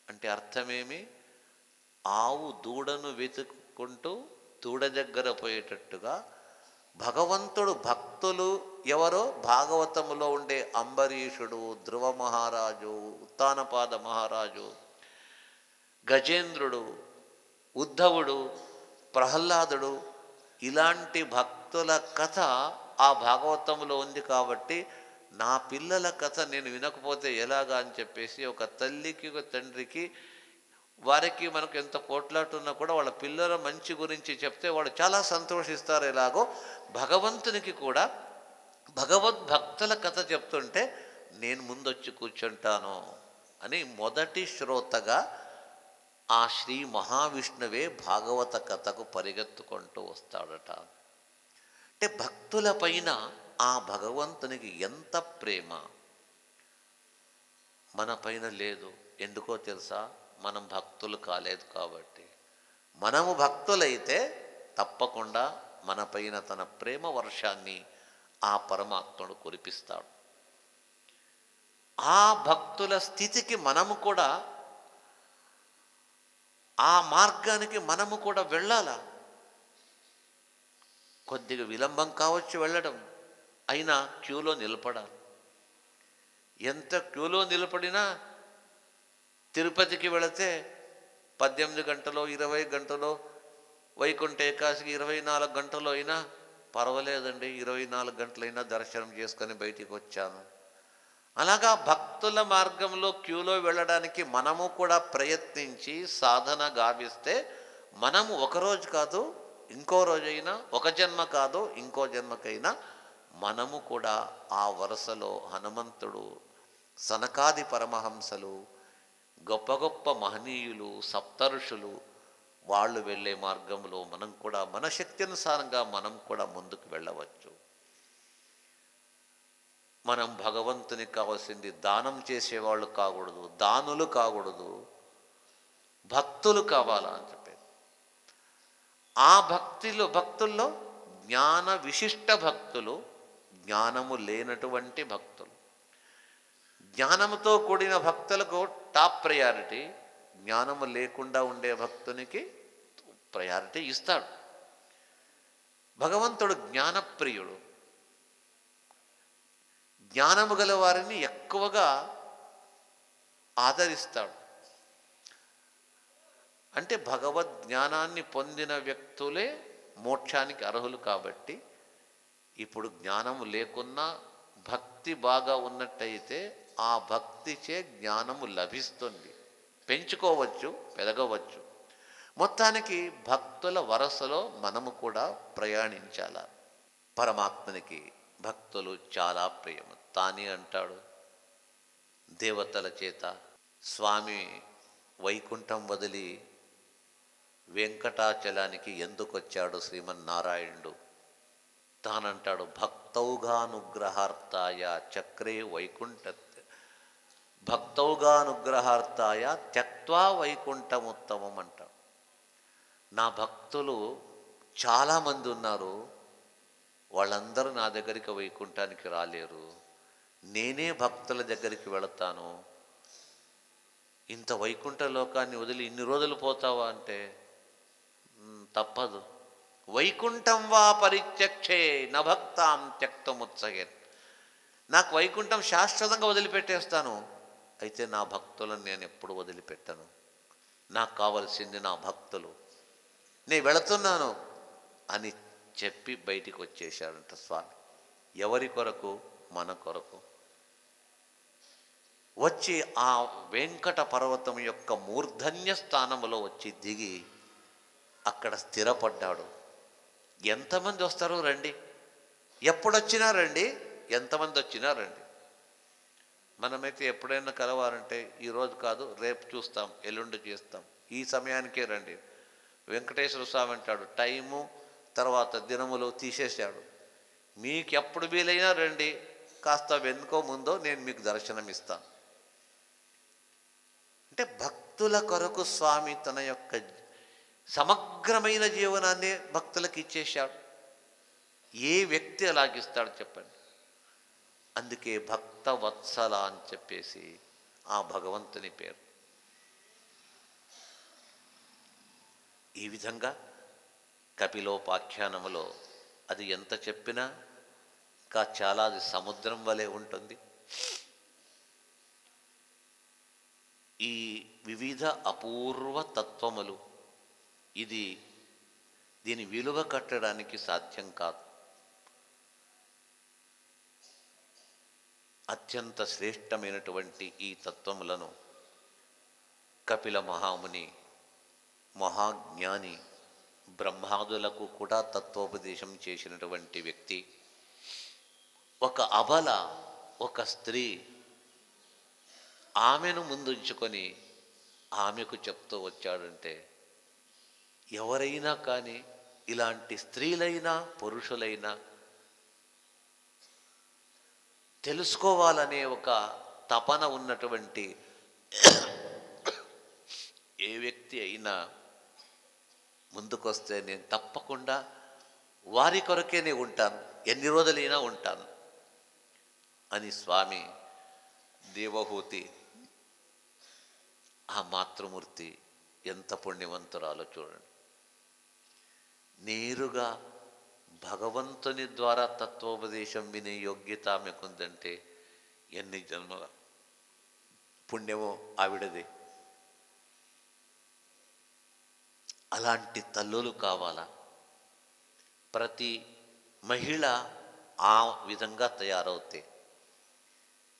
అంటే అర్థమేమి? ఆవు దూడను వెతుక్కుంటూ దూడ దగ్గర పోయేటట్టుగా భగవంతుడు భక్తులు ఎవరో భాగవతములో ఉండే అంబరీషుడు, ధ్రువ మహారాజు, ఉత్తానపాద మహారాజు, గజేంద్రుడు, ఉద్ధవుడు, ప్రహ్లాదుడు, ఇలాంటి భక్తుల కథ ఆ భాగవతంలో ఉంది. కాబట్టి నా పిల్లల కథ నేను వినకపోతే ఎలాగా అని చెప్పేసి ఒక తల్లికి ఒక తండ్రికి, వారికి మనకు ఎంత పోట్లాటున్నా కూడా వాళ్ళ పిల్లల మంచి గురించి చెప్తే వాళ్ళు చాలా సంతోషిస్తారు. ఎలాగో భగవంతునికి కూడా భగవద్భక్తుల కథ చెప్తుంటే నేను ముందొచ్చి కూర్చుంటాను అని మొదటి శ్రోతగా ఆ శ్రీ మహావిష్ణువే భాగవత కథకు పరిగెత్తుకుంటూ వస్తాడట. అంటే భక్తుల పైన ఆ భగవంతునికి ఎంత ప్రేమ మన పైన లేదు. ఎందుకో తెలుసా? మనం భక్తులు కాలేదు కాబట్టి. మనము భక్తులైతే తప్పకుండా మన పైన తన ప్రేమ వర్షాన్ని ఆ పరమాత్ముడు కురిపిస్తాడు. ఆ భక్తుల స్థితికి మనము కూడా, ఆ మార్గానికి మనము కూడా వెళ్ళాలా. కొద్దిగా విలంబం కావచ్చు వెళ్ళడం, అయినా క్యూలో నిలబడాలి. ఎంత క్యూలో నిలబడినా తిరుపతికి వెళితే 18 గంటలో 20 గంటలో, వైకుంఠ ఏకాదశికి 24 గంటలు అయినా పర్వాలేదండి, 24 గంటలైనా దర్శనం చేసుకొని బయటికి వచ్చాను. అలాగా భక్తుల మార్గంలో క్యూలో వెళ్ళడానికి మనము కూడా ప్రయత్నించి సాధన గావిస్తే మనము ఒకరోజు కాదు ఇంకో రోజైనా, ఒక జన్మ కాదు ఇంకో జన్మకైనా మనము కూడా ఆ వరుసలో హనుమంతుడు, సనకాది పరమహంసలు, గొప్ప గొప్ప మహనీయులు, సప్తఋషులు వాళ్ళు వెళ్ళే మార్గంలో మనం కూడా మన శక్తి అనుసారంగా మనం కూడా ముందుకు వెళ్ళవచ్చు. మనం భగవంతునికి కావాల్సింది దానం చేసేవాళ్ళు కాకూడదు, దానులు కాకూడదు, భక్తులు కావాలా అని చెప్పేది. ఆ భక్తుల్లో జ్ఞాన విశిష్ట భక్తులు, జ్ఞానము లేనటువంటి భక్తులు. జ్ఞానముతో కూడిన భక్తులకు టాప్ ప్రయారిటీ, జ్ఞానము లేకుండా ఉండే భక్తునికి ప్రయారిటీ ఇస్తాడు. భగవంతుడు జ్ఞానప్రియుడు. జ్ఞానము గల వారిని ఎక్కువగా ఆదరిస్తాడు. అంటే భగవద్ జ్ఞానాన్ని పొందిన వ్యక్తులే మోక్షానికి అర్హులు. కాబట్టి ఇప్పుడు జ్ఞానము లేకున్నా భక్తి బాగా ఉన్నట్టయితే ఆ భక్తిచే జ్ఞానము లభిస్తుంది, పెంచుకోవచ్చు, పెరగవచ్చు. మొత్తానికి భక్తుల వరసలో మనము కూడా ప్రయాణించాల. పరమాత్మనికి భక్తులు చాలా ప్రియము. తానే అంటాడు దేవతల చేత, స్వామి వైకుంఠం వదిలి వెంకటాచలానికి ఎందుకు వచ్చాడు శ్రీమన్నారాయణుడు? తానంటాడు భక్తౌగానుగ్రహార్థాయ చక్రే వైకుంఠ, భక్తౌగానుగ్రహార్థాయ త్యక్వా వైకుంఠముత్తమం అంటాడు. నా భక్తులు చాలామంది ఉన్నారు, వాళ్ళందరూ నా దగ్గరికి వైకుంఠానికి రాలేరు, నేనే భక్తుల దగ్గరికి వెళతాను. ఇంత వైకుంఠ లోకాన్ని వదిలి ఇన్ని రోజులు పోతావా అంటే తప్పదు. వైకుంఠం వా పరిత్యక్షే నభక్తాం త్యక్తముత్సగేన్. నాకు వైకుంఠం శాశ్వతంగా వదిలిపెట్టేస్తాను, అయితే నా భక్తులను నేను ఎప్పుడు వదిలిపెట్టను. నాకు కావలసింది నా భక్తులు, నేను వెళుతున్నాను అని చెప్పి బయటికి వచ్చేశాడంట స్వామి. ఎవరి కొరకు? మన కొరకు. వచ్చి ఆ వెంకట పర్వతం యొక్క మూర్ధన్య స్థానంలో వచ్చి దిగి అక్కడ స్థిరపడ్డాడు. ఎంతమంది వస్తారో రండి, ఎప్పుడొచ్చినా రండి, ఎంతమంది వచ్చినా రండి. మనమైతే ఎప్పుడైనా కలవాలంటే ఈరోజు కాదు రేపు చూస్తాం, ఎల్లుండి చేస్తాం, ఈ సమయానికే రండి. వెంకటేశ్వర స్వామి అంటాడు టైము తర్వాత దినములు తీసేశాడు. మీకు ఎప్పుడు వీలైనా రండి, కాస్త వెనుకో ముందో నేను మీకు దర్శనం ఇస్తాను. అంటే భక్తుల కొరకు స్వామి తన యొక్క సమగ్రమైన జీవనాన్ని భక్తులకు ఇచ్చేశాడు. ఏ వ్యక్తి అలాగిస్తాడు చెప్పండి? అందుకే భక్త వత్సల అని చెప్పేసి ఆ భగవంతుని పేరు. ఈ విధంగా కపిలోపాఖ్యానములో అది ఎంత చెప్పినా ఇంకా చాలా అది సముద్రం వలె ఉంటుంది. ఈ వివిధ అపూర్వ తత్వములు, దీని విలువ కట్టడానికి సాధ్యం కాదు. అత్యంత శ్రేష్టమైనటువంటి ఈ తత్వములను కపిల మహాముని, మహాజ్ఞాని, బ్రహ్మాదులకు కూడా తత్వోపదేశం చేసినటువంటి వ్యక్తి, ఒక అబల, ఒక స్త్రీ, ఆమెను ముందుంచుకొని ఆమెకు చెప్తూ వచ్చాడంటే ఎవరైనా కానీ, ఇలాంటి స్త్రీలైనా పురుషులైనా తెలుసుకోవాలనే ఒక తపన ఉన్నటువంటి ఏ వ్యక్తి అయినా ముందుకొస్తే నేను తప్పకుండా వారి కొరకే నేను ఉంటాను, ఎన్ని రోజులైనా ఉంటాను అని స్వామి దేవహూతి, ఆ మాతృమూర్తి ఎంత పుణ్యవంతురాలో చూడండి. నేరుగా భగవంతుని ద్వారా తత్వోపదేశం వినే యోగ్యత ఆమెకుందంటే ఎన్ని జన్మల పుణ్యమో ఆవిడది. అలాంటి తల్లులు కావాలా? ప్రతి మహిళ ఆ విధంగా తయారవుతే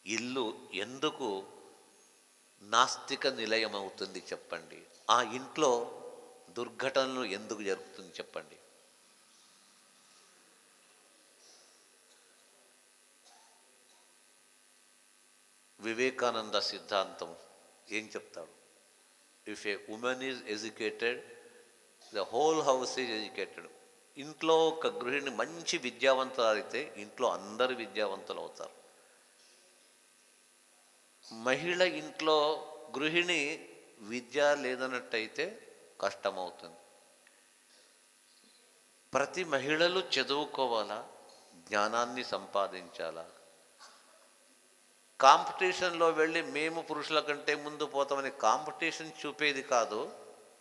ఇల్లు ఎందుకు నాస్తిక నిలయం అవుతుంది చెప్పండి? ఆ ఇంట్లో దుర్ఘటనలు ఎందుకు జరుగుతుంది చెప్పండి? వివేకానంద సిద్ధాంతం ఏం చెప్తాడు? If A women is educated, the whole house is educated. ఇంట్లో ఒక గృహిణి మంచి విద్యావంతులు అయితే ఇంట్లో అందరు విద్యావంతులు అవుతారు. మహిళ ఇంట్లో గృహిణి విద్య లేదన్నట్టయితే కష్టమవుతుంది. ప్రతి మహిళలు చదువుకోవాలా, జ్ఞానాన్ని సంపాదించాలా. కాంపిటీషన్లో వెళ్ళి మేము పురుషుల కంటే ముందు పోతామని కాంపిటీషన్ చూపేది కాదు.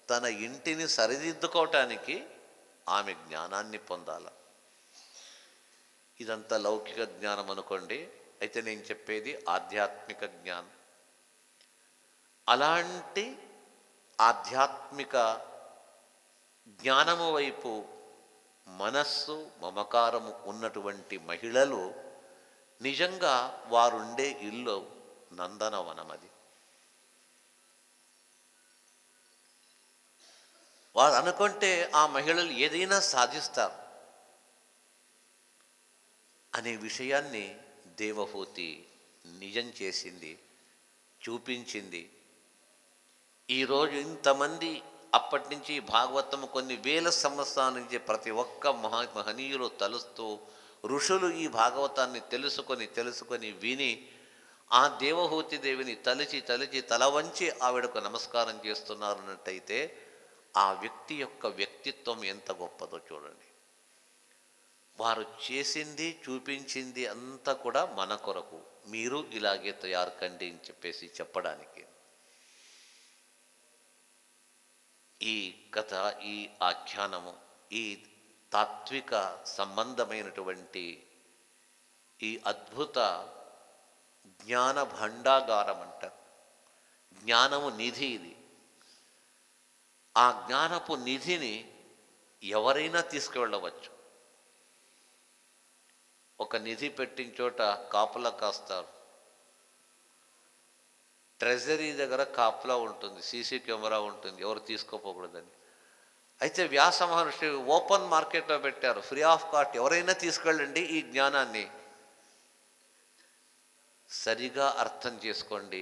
తన ఇంటిని సరిదిద్దుకోవటానికి ఆమె జ్ఞానాన్ని పొందాల. ఇదంతా లౌకిక జ్ఞానం అనుకోండి. అయితే నేను చెప్పేది ఆధ్యాత్మిక జ్ఞానం. అలాంటి ఆధ్యాత్మిక జ్ఞానము వైపు మనస్సు మమకారము ఉన్నటువంటి మహిళలు నిజంగా వారుండే ఇల్లు నందనవనం. అది వారు అనుకుంటే ఆ మహిళలు ఏదైనా సాధిస్తారు అనే విషయాన్ని దేవహూతి నిజం చేసింది, చూపించింది. ఈరోజు ఇంతమంది అప్పటి నుంచి భాగవతము కొన్ని వేల సంవత్సరాల నుంచి ప్రతి ఒక్క మహనీయులు తలుస్తూ ఋషులు ఈ భాగవతాన్ని తెలుసుకొని విని ఆ దేవహూతి దేవిని తలిచి తల వంచి ఆవిడకు నమస్కారం చేస్తున్నారు అన్నట్టయితే ఆ వ్యక్తి యొక్క వ్యక్తిత్వం ఎంత గొప్పదో చూడండి. వారు చేసింది చూపించింది అంతా కూడా మన కొరకు, మీరు ఇలాగే తయారు కండి అని చెప్పడానికి. ఈ కథ, ఈ ఆఖ్యానము, ఈ తాత్విక సంబంధమైనటువంటి ఈ అద్భుత జ్ఞాన భండాగారం అంట, జ్ఞానము నిధి ఇది. ఆ జ్ఞానపు నిధిని ఎవరైనా తీసుకువెళ్ళవచ్చు. ఒక నిధి పెట్టిన చోట కాపలా కాస్తారు. ట్రెజరీ దగ్గర కాపలా ఉంటుంది, సీసీ కెమెరా ఉంటుంది, ఎవరు తీసుకోపోకూడదని. అయితే వ్యాస మహర్షి ఓపెన్ మార్కెట్లో పెట్టారు, ఫ్రీ ఆఫ్ కాస్ట్, ఎవరైనా తీసుకెళ్ళండి ఈ జ్ఞానాన్ని. సరిగా అర్థం చేసుకోండి,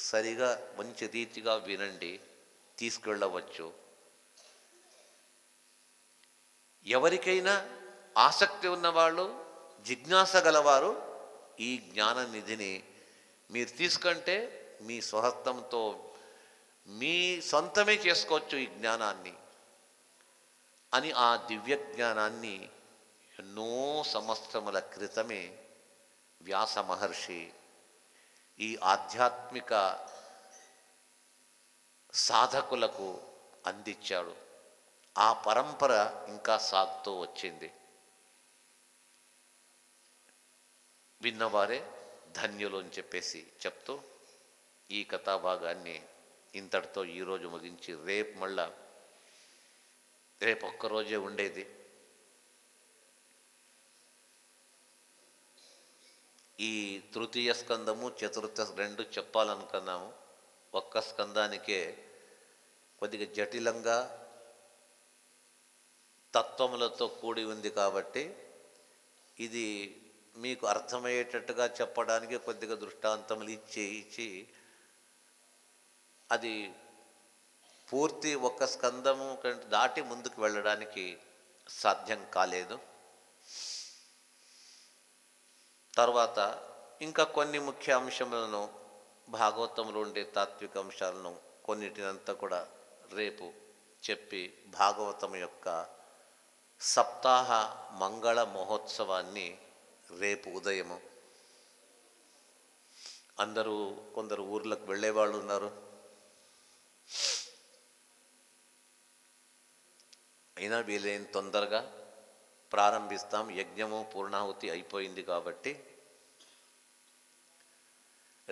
సరిగా మంచి రీతిగా వినండి, తీసుకెళ్ళవచ్చు. ఎవరికైనా ఆసక్తి ఉన్నవాళ్ళు, జిజ్ఞాస గలవారు ఈ జ్ఞాన నిధిని మీరు తీసుకుంటే మీ స్వహస్తంతో మీ సొంతమే చేసుకోవచ్చు ఈ జ్ఞానాన్ని అని ఆ దివ్య జ్ఞానాన్ని ఎన్నో సంవత్సరముల క్రితమే వ్యాస మహర్షి ఈ ఆధ్యాత్మిక సాధకులకు అందించాడు. ఆ పరంపర ఇంకా సాగుతూ వచ్చింది. విన్నవారే ధన్యులు అని చెప్పేసి చెప్తూ ఈ కథాభాగాన్ని ఇంతటితో ఈరోజు ముగించి రేపు ఒక్కరోజే ఉండేది. ఈ తృతీయ స్కందము చతుర్థ రెండు చెప్పాలనుకున్నాము. ఒక్క స్కందానికే కొద్దిగా జటిలంగా తత్వములతో కూడి ఉంది కాబట్టి ఇది మీకు అర్థమయ్యేటట్టుగా చెప్పడానికి కొద్దిగా దృష్టాంతములు ఇచ్చి అది పూర్తి ఒక్క స్కందము కంటే దాటి ముందుకు వెళ్ళడానికి సాధ్యం కాలేదు. తర్వాత ఇంకా కొన్ని ముఖ్య అంశములను, భాగవతంలో ఉండే తాత్విక అంశాలను కొన్నిటినంతా కూడా రేపు చెప్పి భాగవతం యొక్క సప్తాహ మంగళ మహోత్సవాన్ని రేపు ఉదయము కొందరు ఊర్లకు వెళ్ళేవాళ్ళు ఉన్నారు. అయినా వీలైన తొందరగా ప్రారంభిస్తాం. యజ్ఞము పూర్ణాహుతి అయిపోయింది కాబట్టి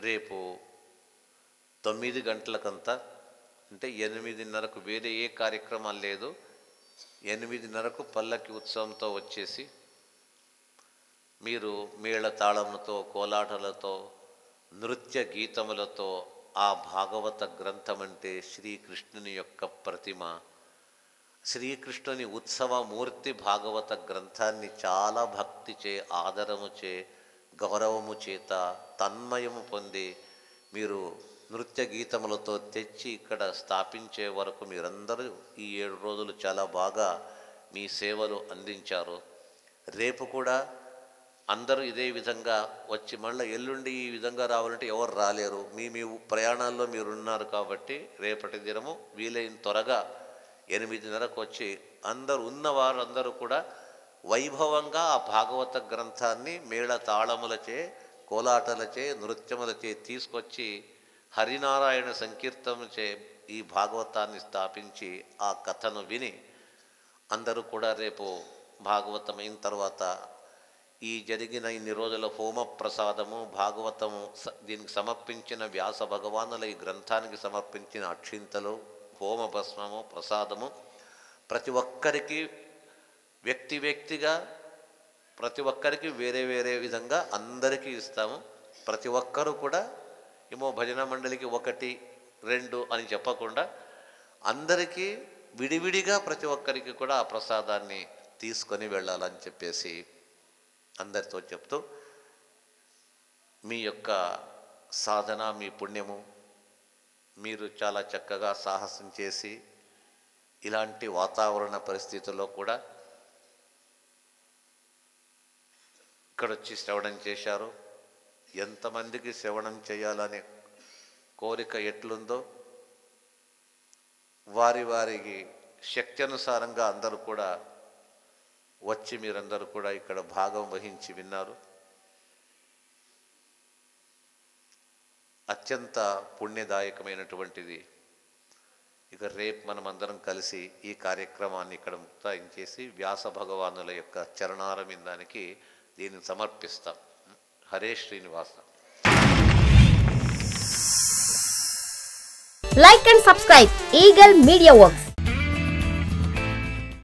రేపు 9 గంటలకంతా, అంటే 8:30కు వేరే ఏ కార్యక్రమాలు లేదు, 8:30కు పల్లకి ఉత్సవంతో వచ్చేసి మీరు మేళ తాళములతో, కోలాటలతో, నృత్య గీతములతో ఆ భాగవత గ్రంథం అంటే శ్రీకృష్ణుని యొక్క ప్రతిమ, శ్రీకృష్ణుని ఉత్సవమూర్తి భాగవత గ్రంథాన్ని చాలా భక్తిచే, ఆదరముచే, గౌరవము చేత తన్మయము పొంది మీరు నృత్య గీతములతో తెచ్చి ఇక్కడ స్థాపించే వరకు మీరందరూ ఈ 7 రోజులు చాలా బాగా మీ సేవలు అందించారు. రేపు కూడా అందరూ ఇదే విధంగా వచ్చి మళ్ళీ ఎల్లుండి ఈ విధంగా రావాలంటే ఎవరు రాలేరు. మీ ప్రయాణాల్లో మీరున్నారు కాబట్టి రేపటి దినము వీలైన త్వరగా 8:30కు వచ్చి అందరూ ఉన్నవారందరూ కూడా వైభవంగా ఆ భాగవత గ్రంథాన్ని మేళ తాళములచే, కోలాటలచే, నృత్యములచే తీసుకొచ్చి హరినారాయణ సంకీర్తనచే ఈ భాగవతాన్ని స్థాపించి ఆ కథను విని అందరూ కూడా రేపు భాగవతం అయిన తర్వాత ఈ జరిగిన ఇన్ని రోజుల హోమ ప్రసాదము, భాగవతము దీనికి సమర్పించిన వ్యాస భగవానుల ఈ గ్రంథానికి సమర్పించిన అక్షింతలు, హోమ భస్మము, ప్రసాదము ప్రతి ఒక్కరికి వ్యక్తిగా ప్రతి ఒక్కరికి వేరే వేరే విధంగా అందరికీ ఇస్తాము. ప్రతి ఒక్కరూ కూడా ఏమో భజన మండలికి 1, 2 అని చెప్పకుండా అందరికీ విడివిడిగా ప్రతి ఒక్కరికి కూడా ఆ ప్రసాదాన్ని తీసుకొని వెళ్ళాలని చెప్పేసి అందరితో చెప్తూ, మీ యొక్క సాధన, మీ పుణ్యము, మీరు చాలా చక్కగా సాహసం చేసి ఇలాంటి వాతావరణ పరిస్థితుల్లో కూడా ఇక్కడొచ్చి శ్రవణం చేశారు. ఎంతమందికి శ్రవణం చేయాలనే కోరిక ఎట్లుందో వారికి శక్తి అనుసారంగా అందరూ కూడా వచ్చి మీరందరూ కూడా ఇక్కడ భాగం వహించి విన్నారు. అత్యంత పుణ్యదాయకమైనటువంటిది. ఇక రేపు మనం అందరం కలిసి ఈ కార్యక్రమాన్ని ఇక్కడ ముక్తాయించేసి వ్యాస భగవానుల యొక్క చరణారవిందానికి దీన్ని సమర్పిస్తాం. Hare Srinivasa. Like and subscribe Eagle Media Works.